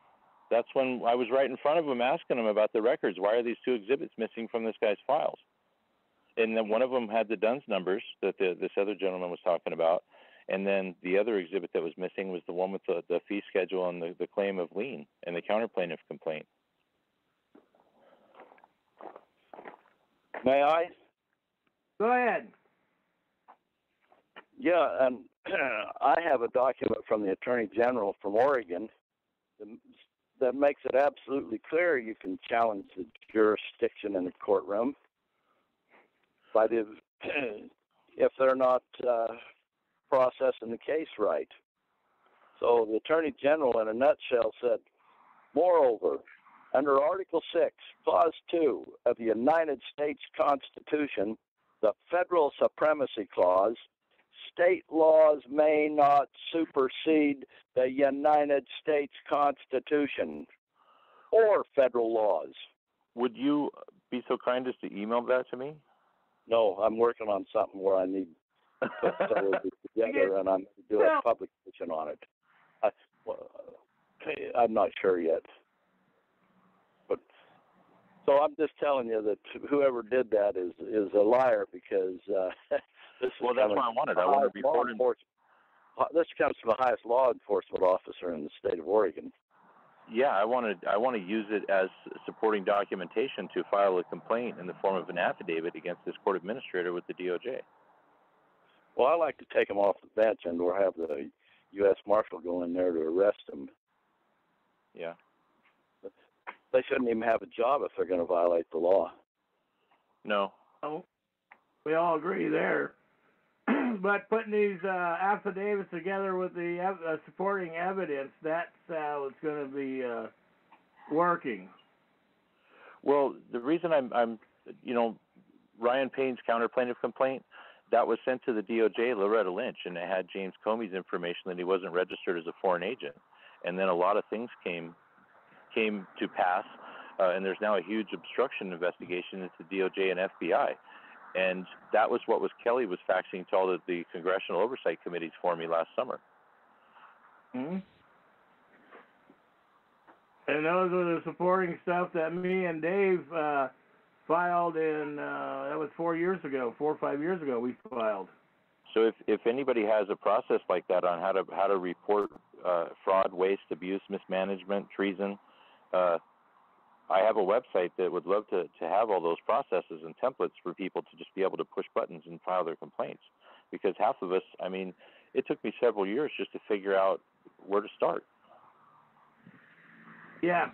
That's when I was right in front of him asking him about the records. Why are these 2 exhibits missing from this guy's files? And then one of them had the DUNS numbers that this other gentleman was talking about. And then the other exhibit that was missing was the one with the fee schedule and the claim of lien and the counterplaintiff complaint. May I? Go ahead. Yeah, and I have a document from the Attorney General from Oregon that makes it absolutely clear you can challenge the jurisdiction in the courtroom, but if they're not processing the case right. So the Attorney General, in a nutshell, said, moreover, under Article 6, Clause 2 of the United States Constitution, the Federal Supremacy Clause, state laws may not supersede the United States Constitution or federal laws. Would you be so kind as to email that to me? No, I'm working on something where I need So we'll be together, and I'm going to do a publication on it. I'm not sure yet. But so I'm just telling you that whoever did that is a liar, because this Well, that's what I wanted. I wanted to report him. This comes from the highest law enforcement officer in the state of Oregon. Yeah, I want to use it as supporting documentation to file a complaint in the form of an affidavit against this court administrator with the DOJ. Well, I like to take him off the bench and or have the U.S. Marshal go in there to arrest him. Yeah. They shouldn't even have a job if they're going to violate the law. No. We all agree there. But putting these affidavits together with the supporting evidence, that's how it's going to be working. Well, the reason I'm Ryan Payne's counter-plaintiff complaint, that was sent to the DOJ, Loretta Lynch, and it had James Comey's information that he wasn't registered as a foreign agent. And then a lot of things came to pass, and there's now a huge obstruction investigation into DOJ and FBI. And that was what Kelly was faxing to all the congressional oversight committees for me last summer. Mm-hmm. And those are the supporting stuff that me and Dave filed in, that was 4 or 5 years ago we filed. So if anybody has a process like that on how to report fraud, waste, abuse, mismanagement, treason, I have a website that would love to have all those processes and templates for people to just be able to push buttons and file their complaints. Because half of us, I mean, it took me several years just to figure out where to start. Yeah.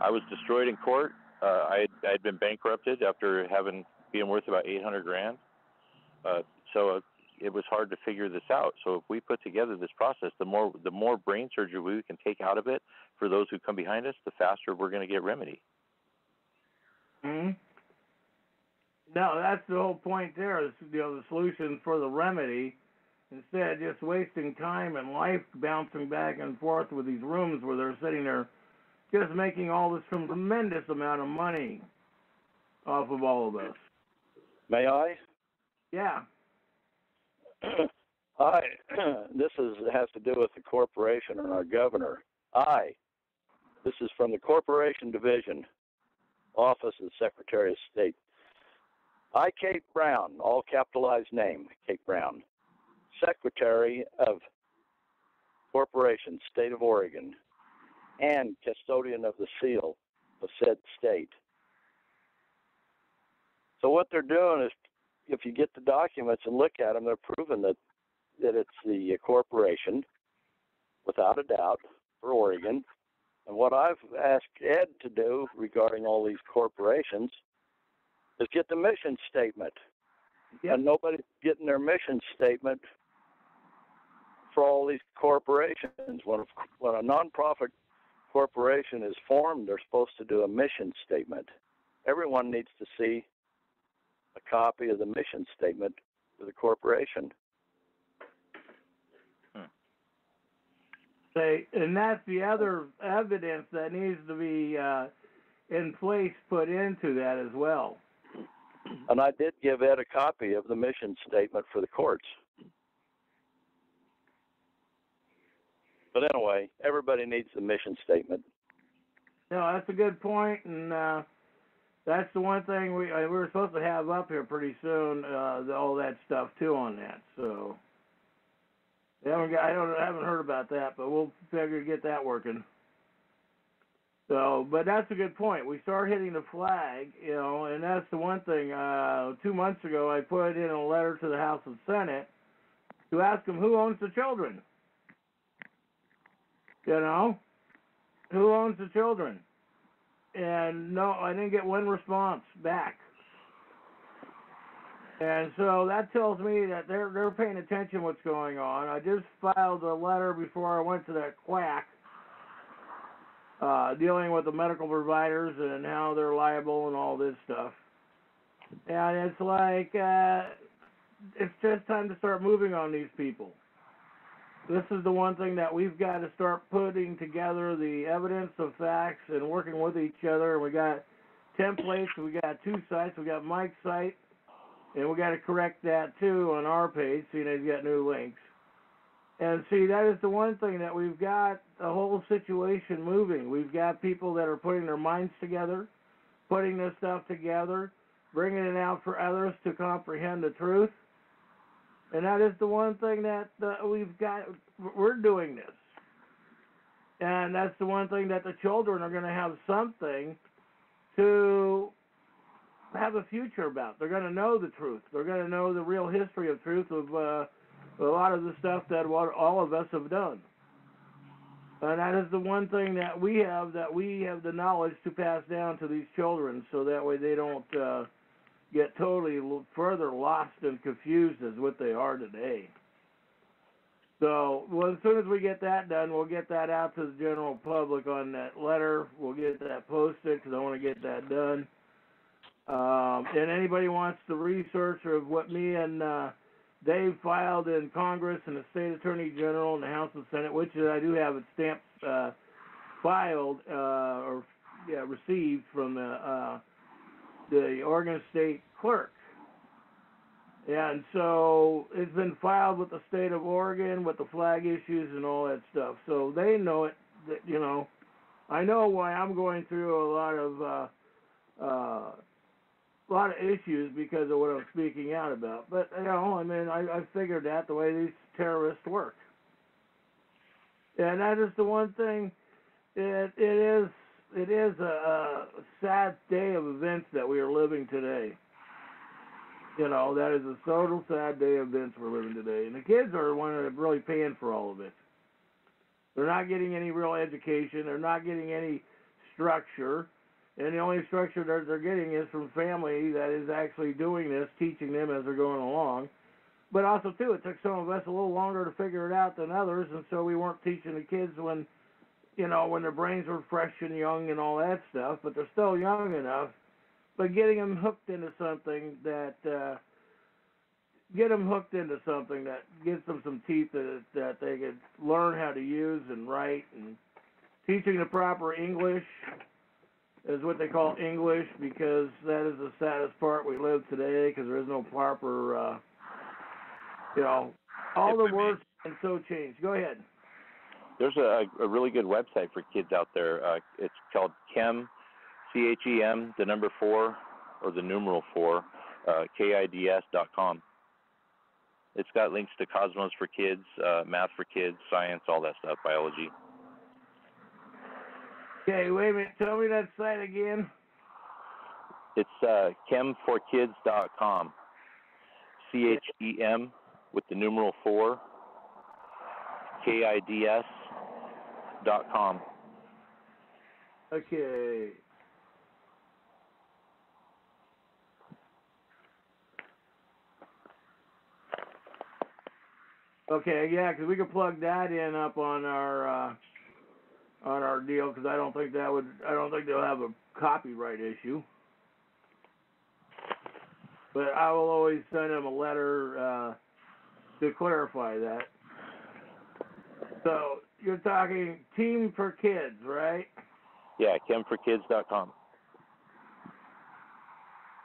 I was destroyed in court. I'd been bankrupted after being worth about $800,000. So it was hard to figure this out. So if we put together this process, the more brain surgery we can take out of it for those who come behind us, the faster we're going to get remedy. Mm-hmm. No, that's the whole point there, is the solution for the remedy, instead of just wasting time and life bouncing back and forth with these rooms where they're sitting there just making all this tremendous amount of money off of all of us. May I? Yeah. This has to do with the corporation and our governor. This is from the Corporation Division, Office of the Secretary of State. I, Kate Brown, all capitalized name, Kate Brown, Secretary of Corporation, State of Oregon, and custodian of the seal of said state. So what they're doing is, if you get the documents and look at them, they're proving that it's the corporation, without a doubt, for Oregon. And what I've asked Ed to do regarding all these corporations is get the mission statement. Yep. And nobody's getting their mission statement for all these corporations. When a nonprofit corporation is formed, they're supposed to do a mission statement. Everyone needs to see a copy of the mission statement for the corporation. And that's the other evidence that needs to be in place put into that as well. And I did give Ed a copy of the mission statement for the courts. But anyway, everybody needs the mission statement. No, that's a good point, and that's the one thing we were supposed to have up here pretty soon. All that stuff too on that. So I haven't heard about that, but we'll figure to get that working. So, but that's a good point. We start hitting the flag, and that's the one thing. 2 months ago, I put in a letter to the House and Senate to ask them who owns the children. Who owns the children? And no, I didn't get one response back. And so that tells me that they're paying attention to what's going on. I just filed a letter before I went to that quack, dealing with the medical providers and how they're liable and all this stuff. And it's like, it's just time to start moving on these people. This is the one thing that we've got to start putting together, the evidence of facts and working with each other. We got templates. We got 2 sites. We got Mike's site And we got to correct that too on our page, seeing they've got new links. And see, that is the one thing that we've got the whole situation moving. We've got people that are putting their minds together, putting this stuff together, bringing it out for others to comprehend the truth. And that is the one thing that we've got. We're doing this. And that's the one thing that the children are going to have something to have a future about. They're going to know the truth. They're going to know the real history of truth of a lot of the stuff that all of us have done. And that is the one thing that we have the knowledge to pass down to these children, so that way they don't get totally further lost and confused as what they are today. So, well, as soon as we get that done, we'll get that out to the general public on that letter. We'll get that posted because I want to get that done. And anybody wants the research of what me and Dave filed in Congress and the State Attorney General and the House and Senate, which I do have it stamped, filed received from the Oregon State Clerk. And so it's been filed with the state of Oregon with the flag issues and all that stuff. So they know it. That, you know, I know why I'm going through a lot of issues because of what I'm speaking out about. But you know, I mean, I figured that the way these terrorists work. And that is the one thing. It is a sad day of events that we are living today. You know, that is a total sad day of events we're living today. And the kids are the ones that are really paying for all of it. They're not getting any real education. They're not getting any structure. And the only structure that they're getting is from family that is actually doing this, teaching them as they're going along. But also, too, it took some of us a little longer to figure it out than others, and so we weren't teaching the kids when, you know, when their brains were fresh and young and all that stuff, but they're still young enough. But getting them hooked into something that gives them some teeth that they could learn how to use and write, and teaching the proper English is what they call English, because that is the saddest part we live today, because there is no proper, you know, all the words and so change. Go ahead. There's a really good website for kids out there. It's called CHEM, CHEM, the number 4, or the numeral 4, KIDS.com. It's got links to Cosmos for kids, math for kids, science, all that stuff, biology. Okay, wait a minute. Tell me that site again. It's chemforkids.com. CHEM with the numeral 4, KIDS.com. Okay. Okay, yeah, because we could plug that in up on our deal, because I don't think they'll have a copyright issue. But I will always send them a letter to clarify that. So you're talking Team for Kids, right? Yeah, chemforkids.com.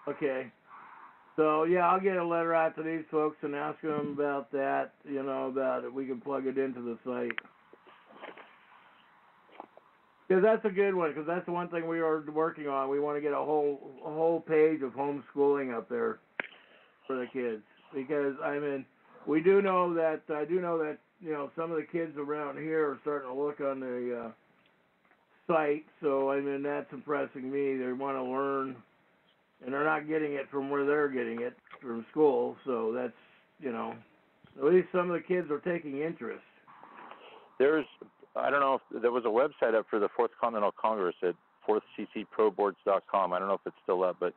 Okay. So, yeah, I'll get a letter out to these folks and ask them about that, you know, about it. We can plug it into the site. Because that's a good one, because that's the one thing we are working on. We want to get a whole page of homeschooling up there for the kids. Because, I mean, I do know that, you know, some of the kids around here are starting to look on the site. So, I mean, that's impressing me. They want to learn. And they're not getting it from where they're getting it, from school. So that's, you know, at least some of the kids are taking interest. I don't know if there was a website up for the 4th Continental Congress at 4thccproboards.com. I don't know if it's still up, but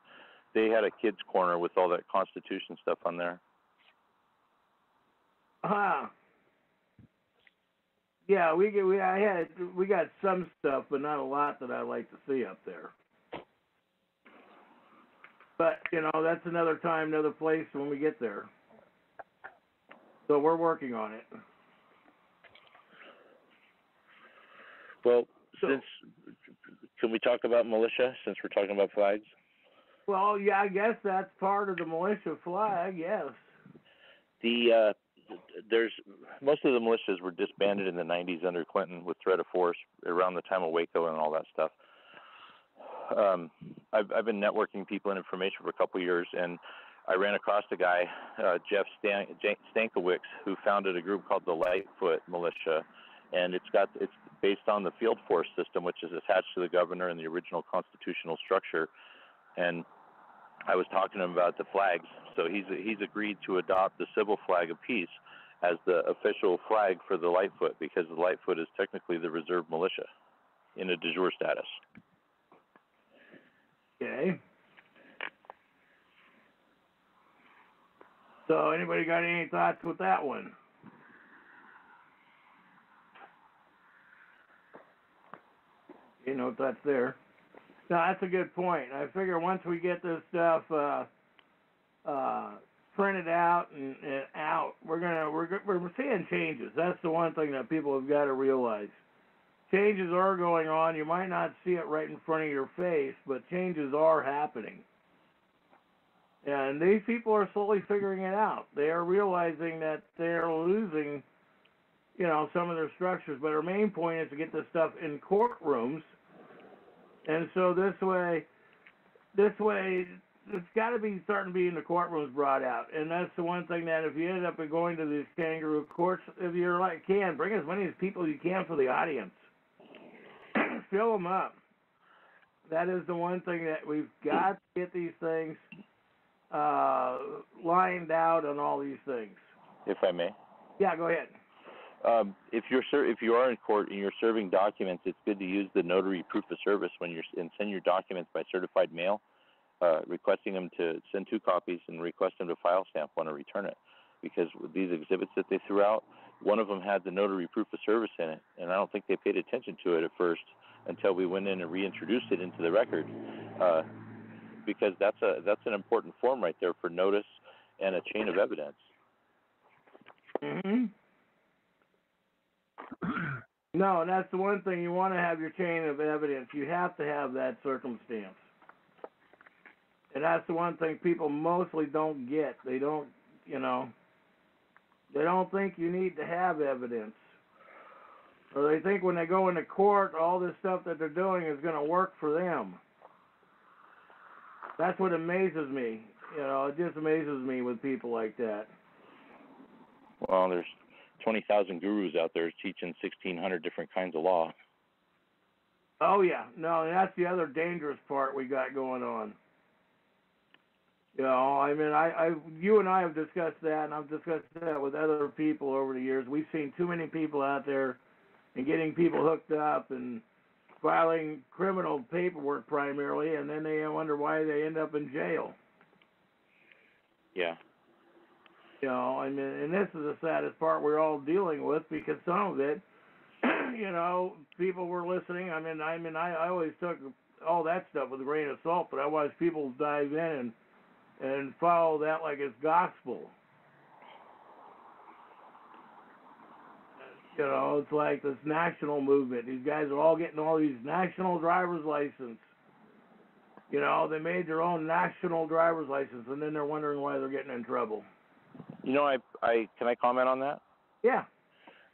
they had a kids corner with all that Constitution stuff on there. Yeah, we got some stuff, but not a lot that I like to see up there. But, you know, that's another time, another place when we get there. So we're working on it. Well, can we talk about militia since we're talking about flags? Well, yeah, I guess that's part of the militia flag. Yes. There's most of the militias were disbanded in the 90s under Clinton with threat of force around the time of Waco and all that stuff. I've been networking people and information for a couple of years, and I ran across a guy, Jeff Stankiewicz, who founded a group called the Lightfoot Militia, and it's based on the field force system, which is attached to the governor and the original constitutional structure. And I was talking to him about the flags. So he's agreed to adopt the civil flag of peace as the official flag for the Lightfoot, because the Lightfoot is technically the reserve militia in a de jure status. Okay. So anybody got any thoughts with that one? You know, that's there. No, that's a good point. I figure once we get this stuff printed out and out, we're seeing changes. That's the one thing that people have got to realize. Changes are going on. You might not see it right in front of your face, but changes are happening. And these people are slowly figuring it out. They are realizing that they're losing, you know, some of their structures. But our main point is to get this stuff in courtrooms. And so this way, it's got to be starting to be in the courtrooms brought out. And that's the one thing that if you end up going to these kangaroo courts, if you're like, bring as many people as you can for the audience. Fill them up. That is the one thing that we've got to get these things lined out on all these things. If I may. Yeah, go ahead. If you are in court and you're serving documents, it's good to use the notary proof of service and send your documents by certified mail, requesting them to send 2 copies and request them to file stamp one and return it. Because with these exhibits that they threw out, one of them had the notary proof of service in it, and I don't think they paid attention to it at first until we went in and reintroduced it into the record, because that's an important form right there for notice and a chain of evidence. Mm-hmm. No, and that's the one thing, you want to have your chain of evidence. You have to have that circumstance. And that's the one thing people mostly don't get. They don't, they don't think you need to have evidence. Or they think when they go into court, all this stuff that they're doing is going to work for them. That's what amazes me. It just amazes me with people like that. Well, there's 20,000 gurus out there teaching 1,600 different kinds of law. Oh, yeah. No, and that's the other dangerous part we got going on. You and I have discussed that, and I've discussed that with other people over the years. We've seen too many people out there and getting people hooked up and filing criminal paperwork primarily, and then they wonder why they end up in jail. Yeah. And this is the saddest part we're all dealing with, because some of it, people were listening. I always took all that stuff with a grain of salt, but I watched people dive in and follow that like it's gospel. It's like this national movement. These guys are all getting all these national driver's license. They made their own national driver's license, and then they're wondering why they're getting in trouble. Can I comment on that? Yeah.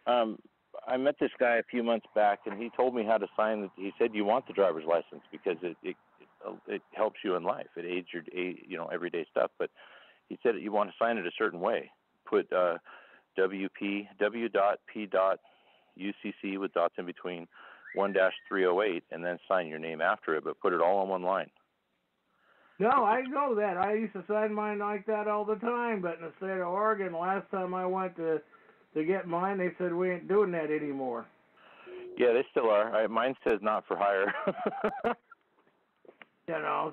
I met this guy a few months back, and he told me how to sign it. He said you want the driver's license because it helps you in life. It aids your everyday stuff. But he said you want to sign it a certain way. Put W.P. UCC with dots in between 1-308, and then sign your name after it, but put it all on one line. No, I know that. I used to sign mine like that all the time, but in the state of Oregon, last time I went to get mine, they said we ain't doing that anymore. Yeah, they still are. Mine says not for hire.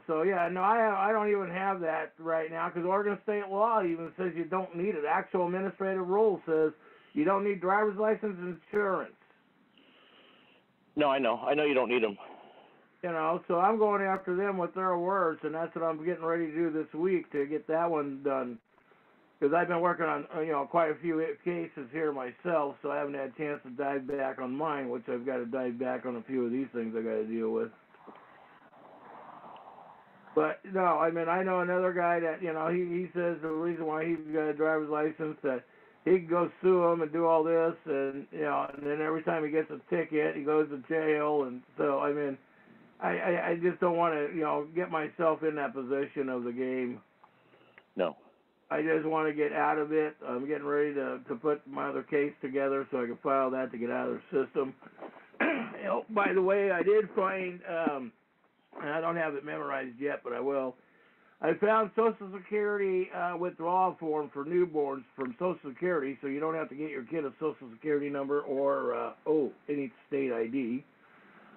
So yeah, no, I don't even have that right now, because Oregon state law even says you don't need it. Actual administrative rule says you don't need driver's license and insurance. No, I know you don't need them. So I'm going after them with their words, and that's what I'm getting ready to do this week to get that one done. Because I've been working on, quite a few cases here myself, so I haven't had a chance to dive back on mine, which I've got to dive back on a few of these things I got to deal with. But no, I mean, I know another guy that, you know, he says the reason why he's got a driver's license that he can go sue him and do all this, and you know, and then every time he gets a ticket, he goes to jail, and so I mean, I just don't want to, you know, get myself in that position of the game. No. I just want to get out of it. I'm getting ready to put my other case together so I can file that to get out of the system. You know, by the way, I did find, and I don't have it memorized yet, but I will. I found Social Security withdrawal form for newborns from Social Security, so you don't have to get your kid a Social Security number or any state ID.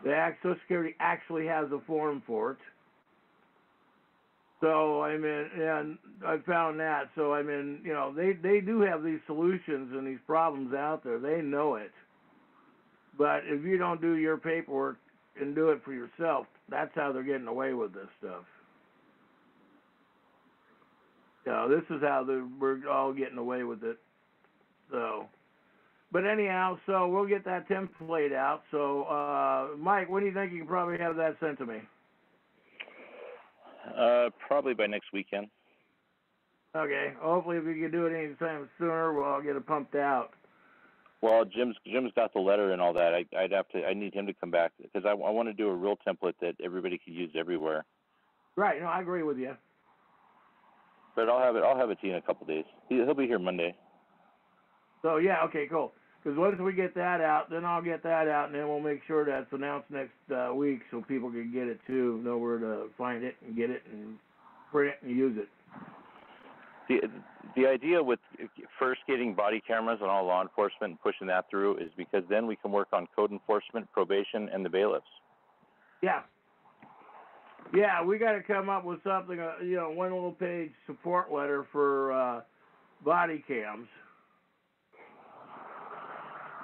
Social Security actually has a form for it. So I mean, and I found that. So I mean, you know, they do have these solutions and these problems out there. They know it. But if you don't do your paperwork and do it for yourself, that's how they're getting away with this stuff. So this is how we're all getting away with it. So, but anyhow, so we'll get that template out. So, Mike, when do you think you can probably have that sent to me? Probably by next weekend. Okay. Hopefully, if you can do it any time sooner, we'll get it pumped out. Well, Jim's got the letter and all that. I need him to come back because I want to do a real template that everybody can use everywhere. Right. No, I agree with you. But I'll have it to you in a couple of days. He'll be here Monday. So yeah, okay, cool. Because once we get that out, then I'll get that out, and then we'll make sure that's announced next week so people can get it too, know where to find it and get it and print it and use it. The idea with first getting body cameras on all law enforcement and pushing that through is because then we can work on code enforcement, probation, and the bailiffs. Yeah. Yeah, we got to come up with something, you know, one little page support letter for body cams.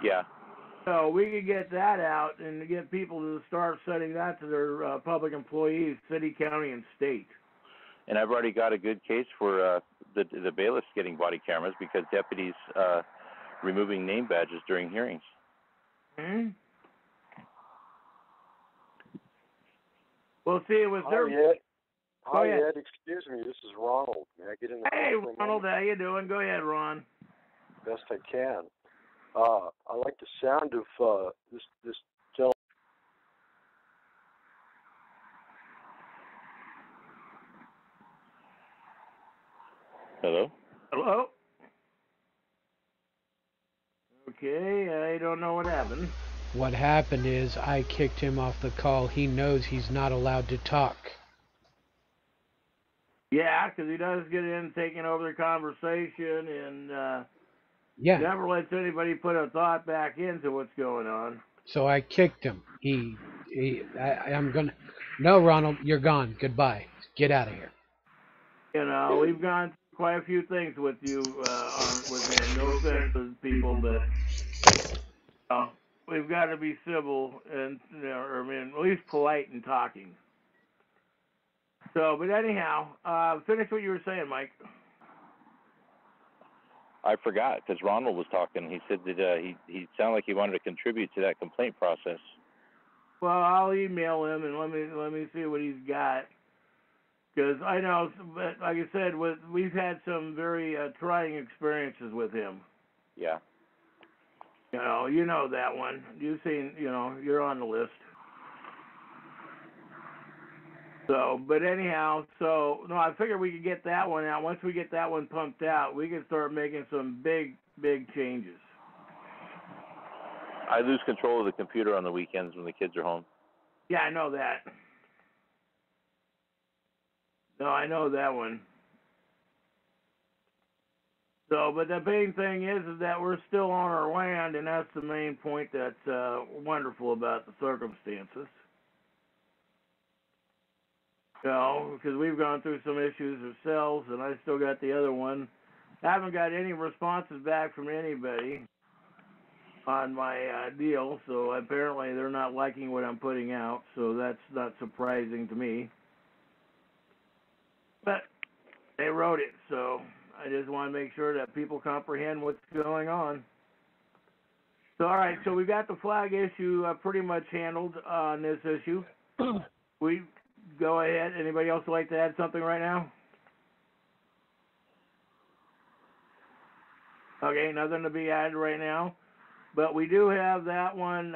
Yeah. So we could get that out and get people to start sending that to their public employees, city, county, and state. And I've already got a good case for the bailiffs getting body cameras because deputies removing name badges during hearings. Hmm. Well, see, it was their... Hi, Ed. Excuse me. This is Ronald. May I get in the Hey, Ronald, how you doing? Go ahead, Ron. Best I can. I like the sound of this gentleman. Hello? Hello? Okay, I don't know what happened. What happened is I kicked him off the call. He knows he's not allowed to talk. Yeah, because he does get in taking over the conversation and never lets anybody put a thought back into what's going on. So I kicked him. No, Ronald, you're gone. Goodbye. Get out of here. You know, we've gone through quite a few things with you, with him. No offense to people, but we've got to be civil and, you know, I mean, at least polite in talking. So, but anyhow, finish what you were saying, Mike. I forgot because Ronald was talking. He said that he sounded like he wanted to contribute to that complaint process. Well, I'll email him and let me see what he's got. Because I know, but like I said, we've had some very trying experiences with him. Yeah. You know that one. You've seen, you're on the list. So, but anyhow, no, I figured we could get that one out. Once we get that one pumped out, we can start making some big changes. I lose control of the computer on the weekends when the kids are home. Yeah, I know that. No, I know that one. So, but the main thing is that we're still on our land, and that's the main point that's wonderful about the circumstances. Because we've gone through some issues ourselves, and I still got the other one. I haven't got any responses back from anybody on my deal, so apparently they're not liking what I'm putting out, so that's not surprising to me. But they wrote it, so I just want to make sure that people comprehend what's going on. So, all right, so we got the flag issue pretty much handled on this issue. We go ahead. Anybody else like to add something right now? Okay, nothing to be added right now. But we do have that one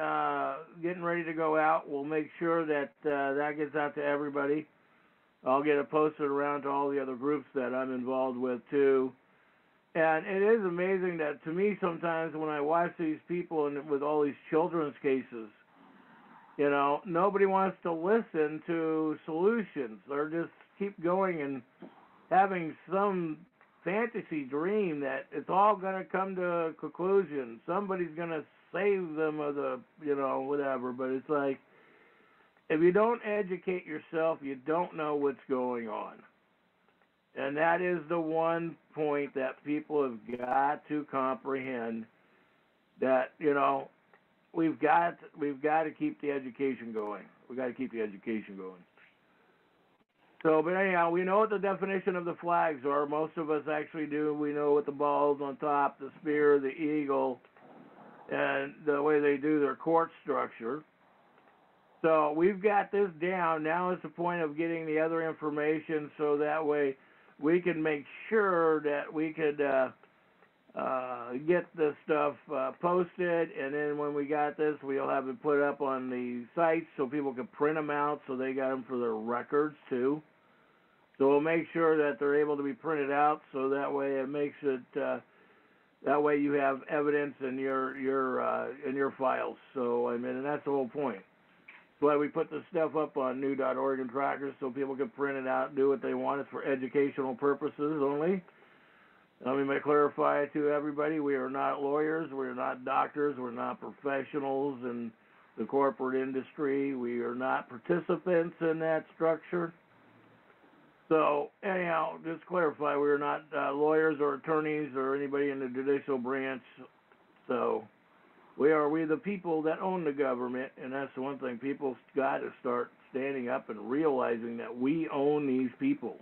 getting ready to go out. We'll make sure that that gets out to everybody. I'll get it posted around to all the other groups that I'm involved with too. And it is amazing that to me sometimes when I watch these people and with all these children's cases, you know, nobody wants to listen to solutions. They're just keep going and having some fantasy dream that it's all going to come to a conclusion. Somebody's going to save them or the, you know, whatever. But it's like, if you don't educate yourself, you don't know what's going on. And that is the one point that people have got to comprehend, that, you know, we've got to keep the education going. We've got to keep the education going. So, but anyhow, we know what the definition of the flags are. Most of us actually do. We know what the balls on top, the spear, the eagle, and the way they do their court structure. So we've got this down. Now it's the point of getting the other information so that way we can make sure that we could get the stuff posted, and then when we got this, we'll have it put up on the sites so people can print them out so they got them for their records too. So we'll make sure that they're able to be printed out so that way it makes it, that way you have evidence in your files. So, I mean, and that's the whole point. That's why we put this stuff up on new.org and trackers so people can print it out and do what they want. It's for educational purposes only. Let me clarify to everybody, we are not lawyers, we are not doctors, we're not professionals in the corporate industry. We are not participants in that structure. So, anyhow, just clarify, we are not lawyers or attorneys or anybody in the judicial branch. So, we the people that own the government, and that's the one thing. People got to start standing up and realizing that we own these people.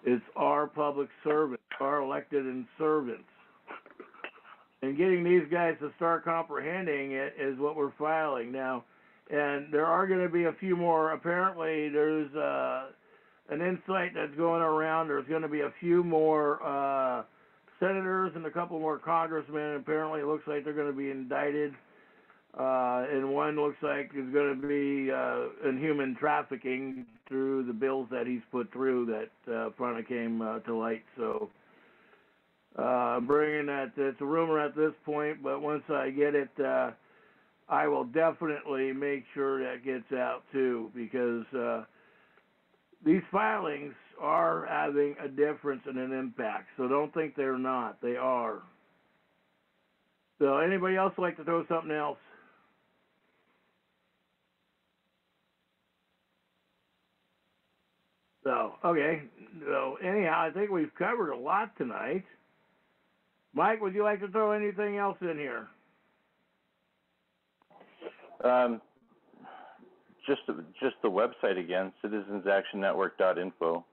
It's our public servants, our elected and servants. And getting these guys to start comprehending it is what we're filing now. And there are going to be a few more. Apparently, there's an insight that's going around. There's going to be a few more senators and a couple more congressmen. Apparently, it looks like they're going to be indicted. And one looks like is going to be in human trafficking through the bills that he's put through that finally came to light. So I'm bringing that. It's a rumor at this point, but once I get it, I will definitely make sure that gets out too, because these filings are having a difference and an impact. So don't think they're not. They are. So anybody else like to throw something else? So, okay. So anyhow, I think we've covered a lot tonight. Mike, would you like to throw anything else in here? Just the website again, citizensactionnetwork.info.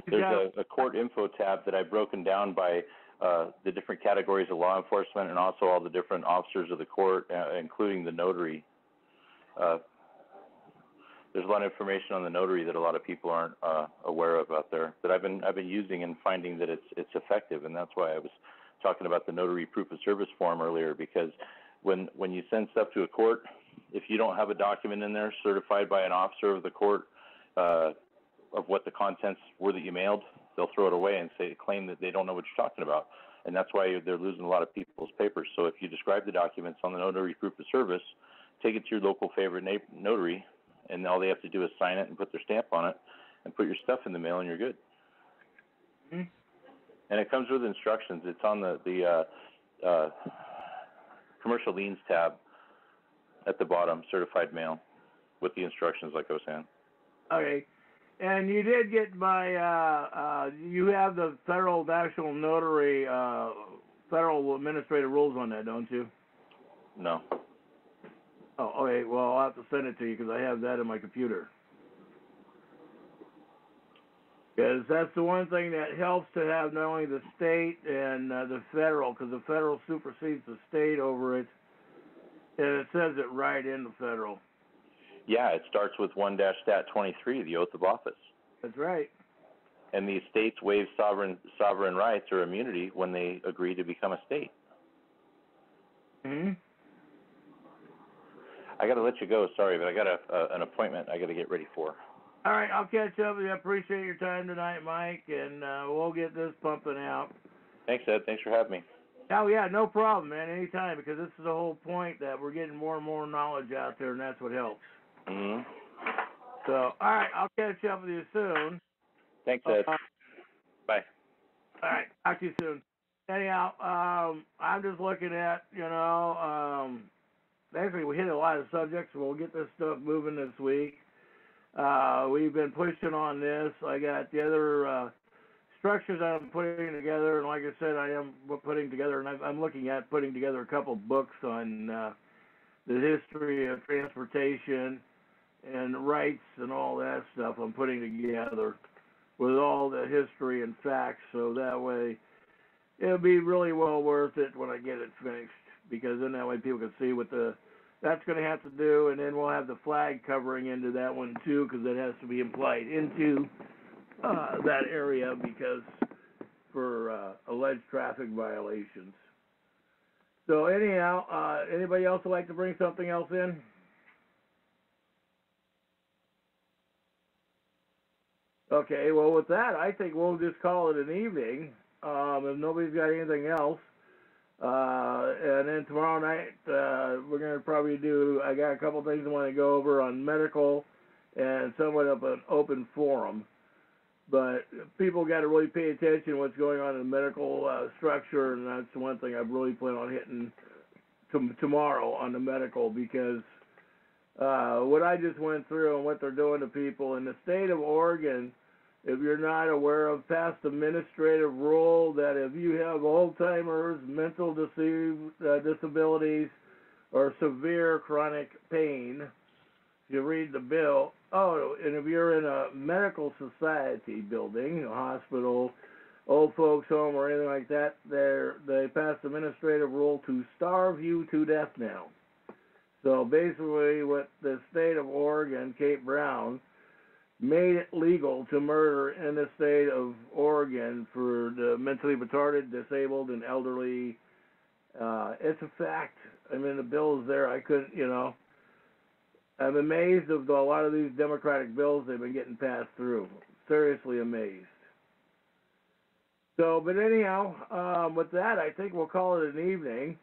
There's a court info tab that I've broken down by the different categories of law enforcement and also all the different officers of the court, including the notary. There's a lot of information on the notary that a lot of people aren't aware of out there that I've been using and finding that it's effective, and that's why I was talking about the notary proof of service form earlier, because when you send stuff to a court, if you don't have a document in there certified by an officer of the court of what the contents were that you mailed, they'll throw it away and claim that they don't know what you're talking about, and that's why they're losing a lot of people's papers. So if you describe the documents on the notary proof of service, take it to your local favorite notary, and all they have to do is sign it and put their stamp on it and put your stuff in the mail, and you're good. Mm-hmm. And it comes with instructions. It's on the commercial liens tab at the bottom, certified mail, with the instructions like I was saying. Okay. And you did get my, you have the Federal National Notary, Federal Administrative Rules on that, don't you? No. Oh, okay. Well, I'll have to send it to you because I have that in my computer. Because that's the one thing that helps to have not only the state and the federal, because the federal supersedes the state over it, and it says it right in the federal. Yeah, it starts with 1-Stat 23, the oath of office. That's right. And these states waive sovereign rights or immunity when they agree to become a state. Hmm. I got to let you go. Sorry, but I got an appointment I got to get ready for. All right, I'll catch up with you. I appreciate your time tonight, Mike, and we'll get this pumping out. Thanks, Ed. Thanks for having me. Oh, yeah, no problem, man, anytime, because this is the whole point, that we're getting more and more knowledge out there, and that's what helps. Mm-hmm. So, all right, I'll catch up with you soon. Thanks, Ed. Bye. All right, talk to you soon. Anyhow, I'm just looking at, actually we hit a lot of subjects, so we'll get this stuff moving this week. We've been pushing on this. I got the other structures I'm putting together, and like I said, I am putting together, and I'm looking at putting together a couple books on the history of transportation and rights and all that stuff. I'm putting together with all the history and facts, so that way it'll be really well worth it when I get it finished, because then that way people can see what that's going to have to do, and then we'll have the flag covering into that one too, because it has to be implied into that area, because for alleged traffic violations. So anyhow, anybody else would like to bring something else in? Okay, well with that, I think we'll just call it an evening, if nobody's got anything else. And then tomorrow night, we're going to probably I got a couple things I want to go over on medical and somewhat of an open forum. But people got to really pay attention to what's going on in the medical structure, and that's one thing I really plan on hitting tomorrow on the medical, because what I just went through and what they're doing to people in the state of Oregon, if you're not aware of, passed administrative rule that if you have Alzheimer's, mental disabilities, or severe chronic pain, you read the bill. Oh, and if you're in a medical society building, a hospital, old folks home, or anything like that, they passed administrative rule to starve you to death now. So basically, what the state of Oregon, Cape Brown, made it legal to murder in the state of Oregon for the mentally retarded, disabled, and elderly. It's a fact. I mean, the bill is there. I couldn't, I'm amazed of a lot of these Democratic bills they've been getting passed through. Seriously amazed. So, but anyhow, with that, I think we'll call it an evening.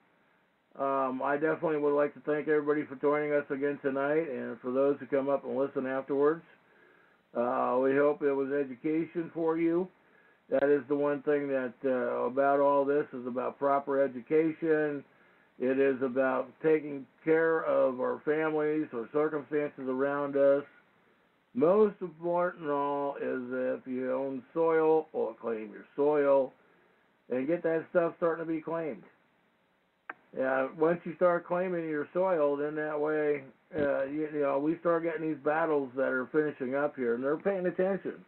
I definitely would like to thank everybody for joining us again tonight, and for those who come up and listen afterwards. We hope it was education for you. That is the one thing that about all this is about proper education. It is about taking care of our families or circumstances around us. Most important of all is if you own soil, or claim your soil, and get that stuff starting to be claimed. Once you start claiming your soil, then that way, we start getting these battles that are finishing up here, and they're paying attention.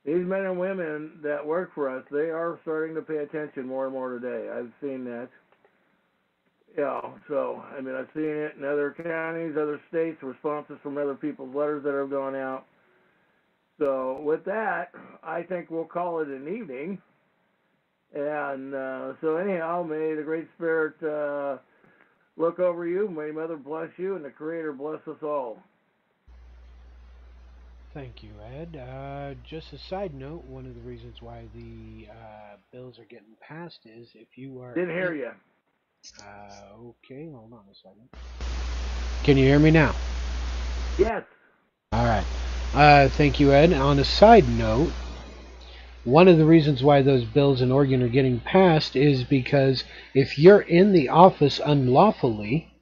These men and women that work for us, they are starting to pay attention more and more today. I've seen that. So, I mean, I've seen it in other counties, other states, responses from other people's letters that have gone out. So, with that, I think we'll call it an evening. And so anyhow, may the Great Spirit look over you, may Mother bless you, and the Creator bless us all. Thank you, Ed. Just a side note, one of the reasons why the bills are getting passed is if you are... Didn't hear you. Okay, hold on a second. Can you hear me now? Yes. All right. Thank you, Ed. On a side note, one of the reasons why those bills in Oregon are getting passed is because if you're in the office unlawfully,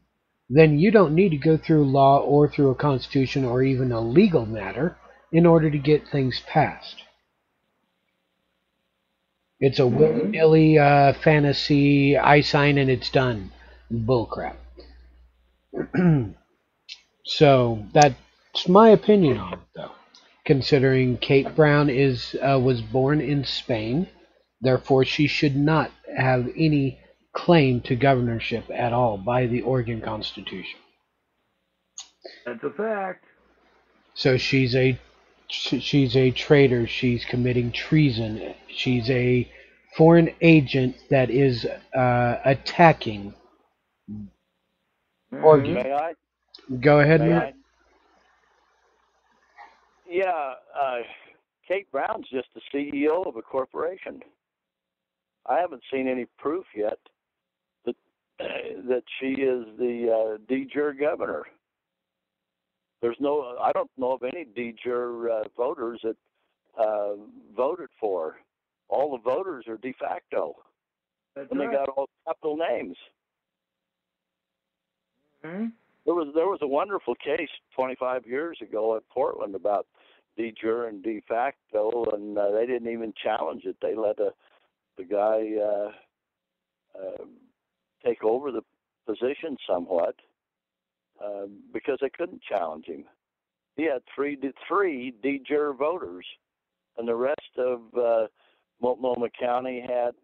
then you don't need to go through law or through a constitution or even a legal matter in order to get things passed. It's a willy-nilly fantasy, I sign and it's done bullcrap. So that's my opinion on it, though. Considering Kate Brown was born in Spain, therefore she should not have any claim to governorship at all by the Oregon Constitution. That's a fact. So she's a traitor. She's committing treason. She's a foreign agent that is attacking Oregon. May I? Go ahead, May Matt. I? Yeah, Kate Brown's just the CEO of a corporation. I haven't seen any proof yet that she is the de jure governor. I don't know of any de jure voters that voted for. All the voters are de facto. That's and right. They got all capital names. Mm-hmm. There was a wonderful case 25 years ago in Portland about de jure and de facto, and they didn't even challenge it. They let the guy take over the position somewhat because they couldn't challenge him. He had three de jure voters, and the rest of Multnomah County had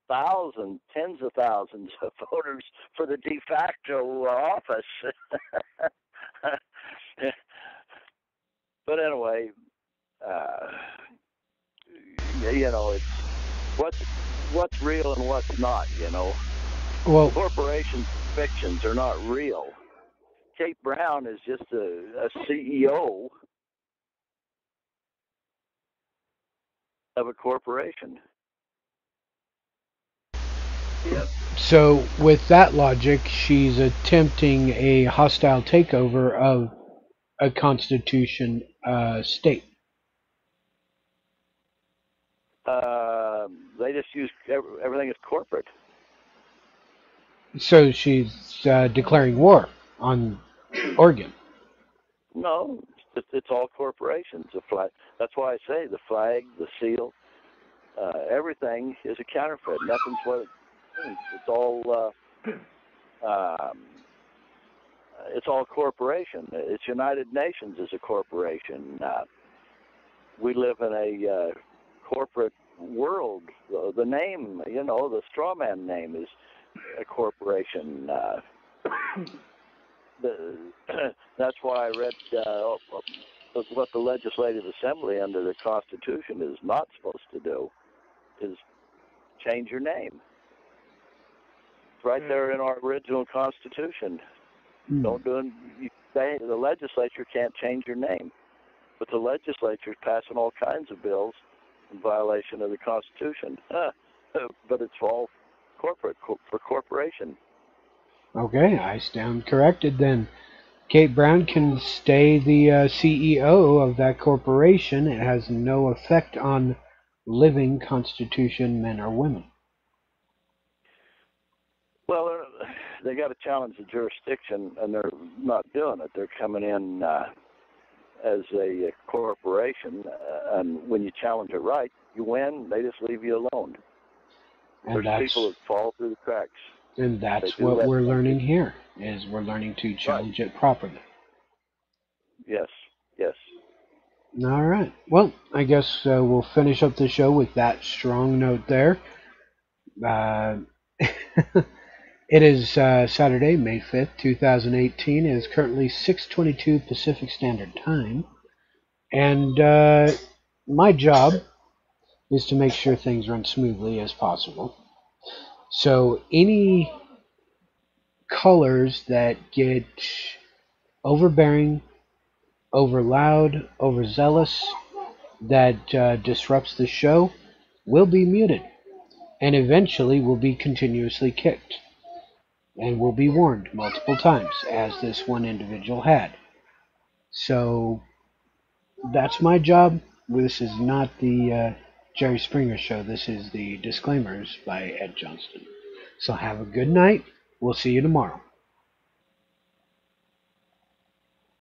thousands, tens of thousands of voters for the de facto office. But anyway, it's what's real and what's not. Well, Corporations' fictions are not real. Kate Brown is just a CEO of a corporation. Yep. so with that logic, she's attempting a hostile takeover of a constitution state. They just use everything is corporate. So she's declaring war on Oregon. No, it's all corporations. The flag. That's why I say the flag, the seal, everything is a counterfeit. Nothing's what it means. It's all corporation. It's United Nations is a corporation. We live in a corporate world. The name, the straw man name is a corporation. That's why I read what the Legislative Assembly under the Constitution is not supposed to do is change your name. It's right there in our original Constitution. Don't do it. The legislature can't change your name, but the legislature is passing all kinds of bills in violation of the Constitution. But it's all corporate for corporation. Okay, I stand corrected then. Kate Brown can stay the CEO of that corporation. It has no effect on living Constitution men or women. Well, they got to challenge the jurisdiction, and they're not doing it. They're coming in as a corporation, and when you challenge it right, you win. They just leave you alone. And There's people that fall through the cracks. And that's what we're learning here, is we're learning to challenge it properly. Yes, yes. All right. Well, I guess we'll finish up the show with that strong note there. It is Saturday, May 5th, 2018. It is currently 6:22 Pacific Standard Time. And my job is to make sure things run smoothly as possible. So any colors that get overbearing, over loud, overzealous, that disrupts the show will be muted and eventually will be continuously kicked and will be warned multiple times, as this one individual had. So that's my job. This is not the Jerry Springer Show. This is the Disclaimers by Ed Johnston. So have a good night. We'll see you tomorrow.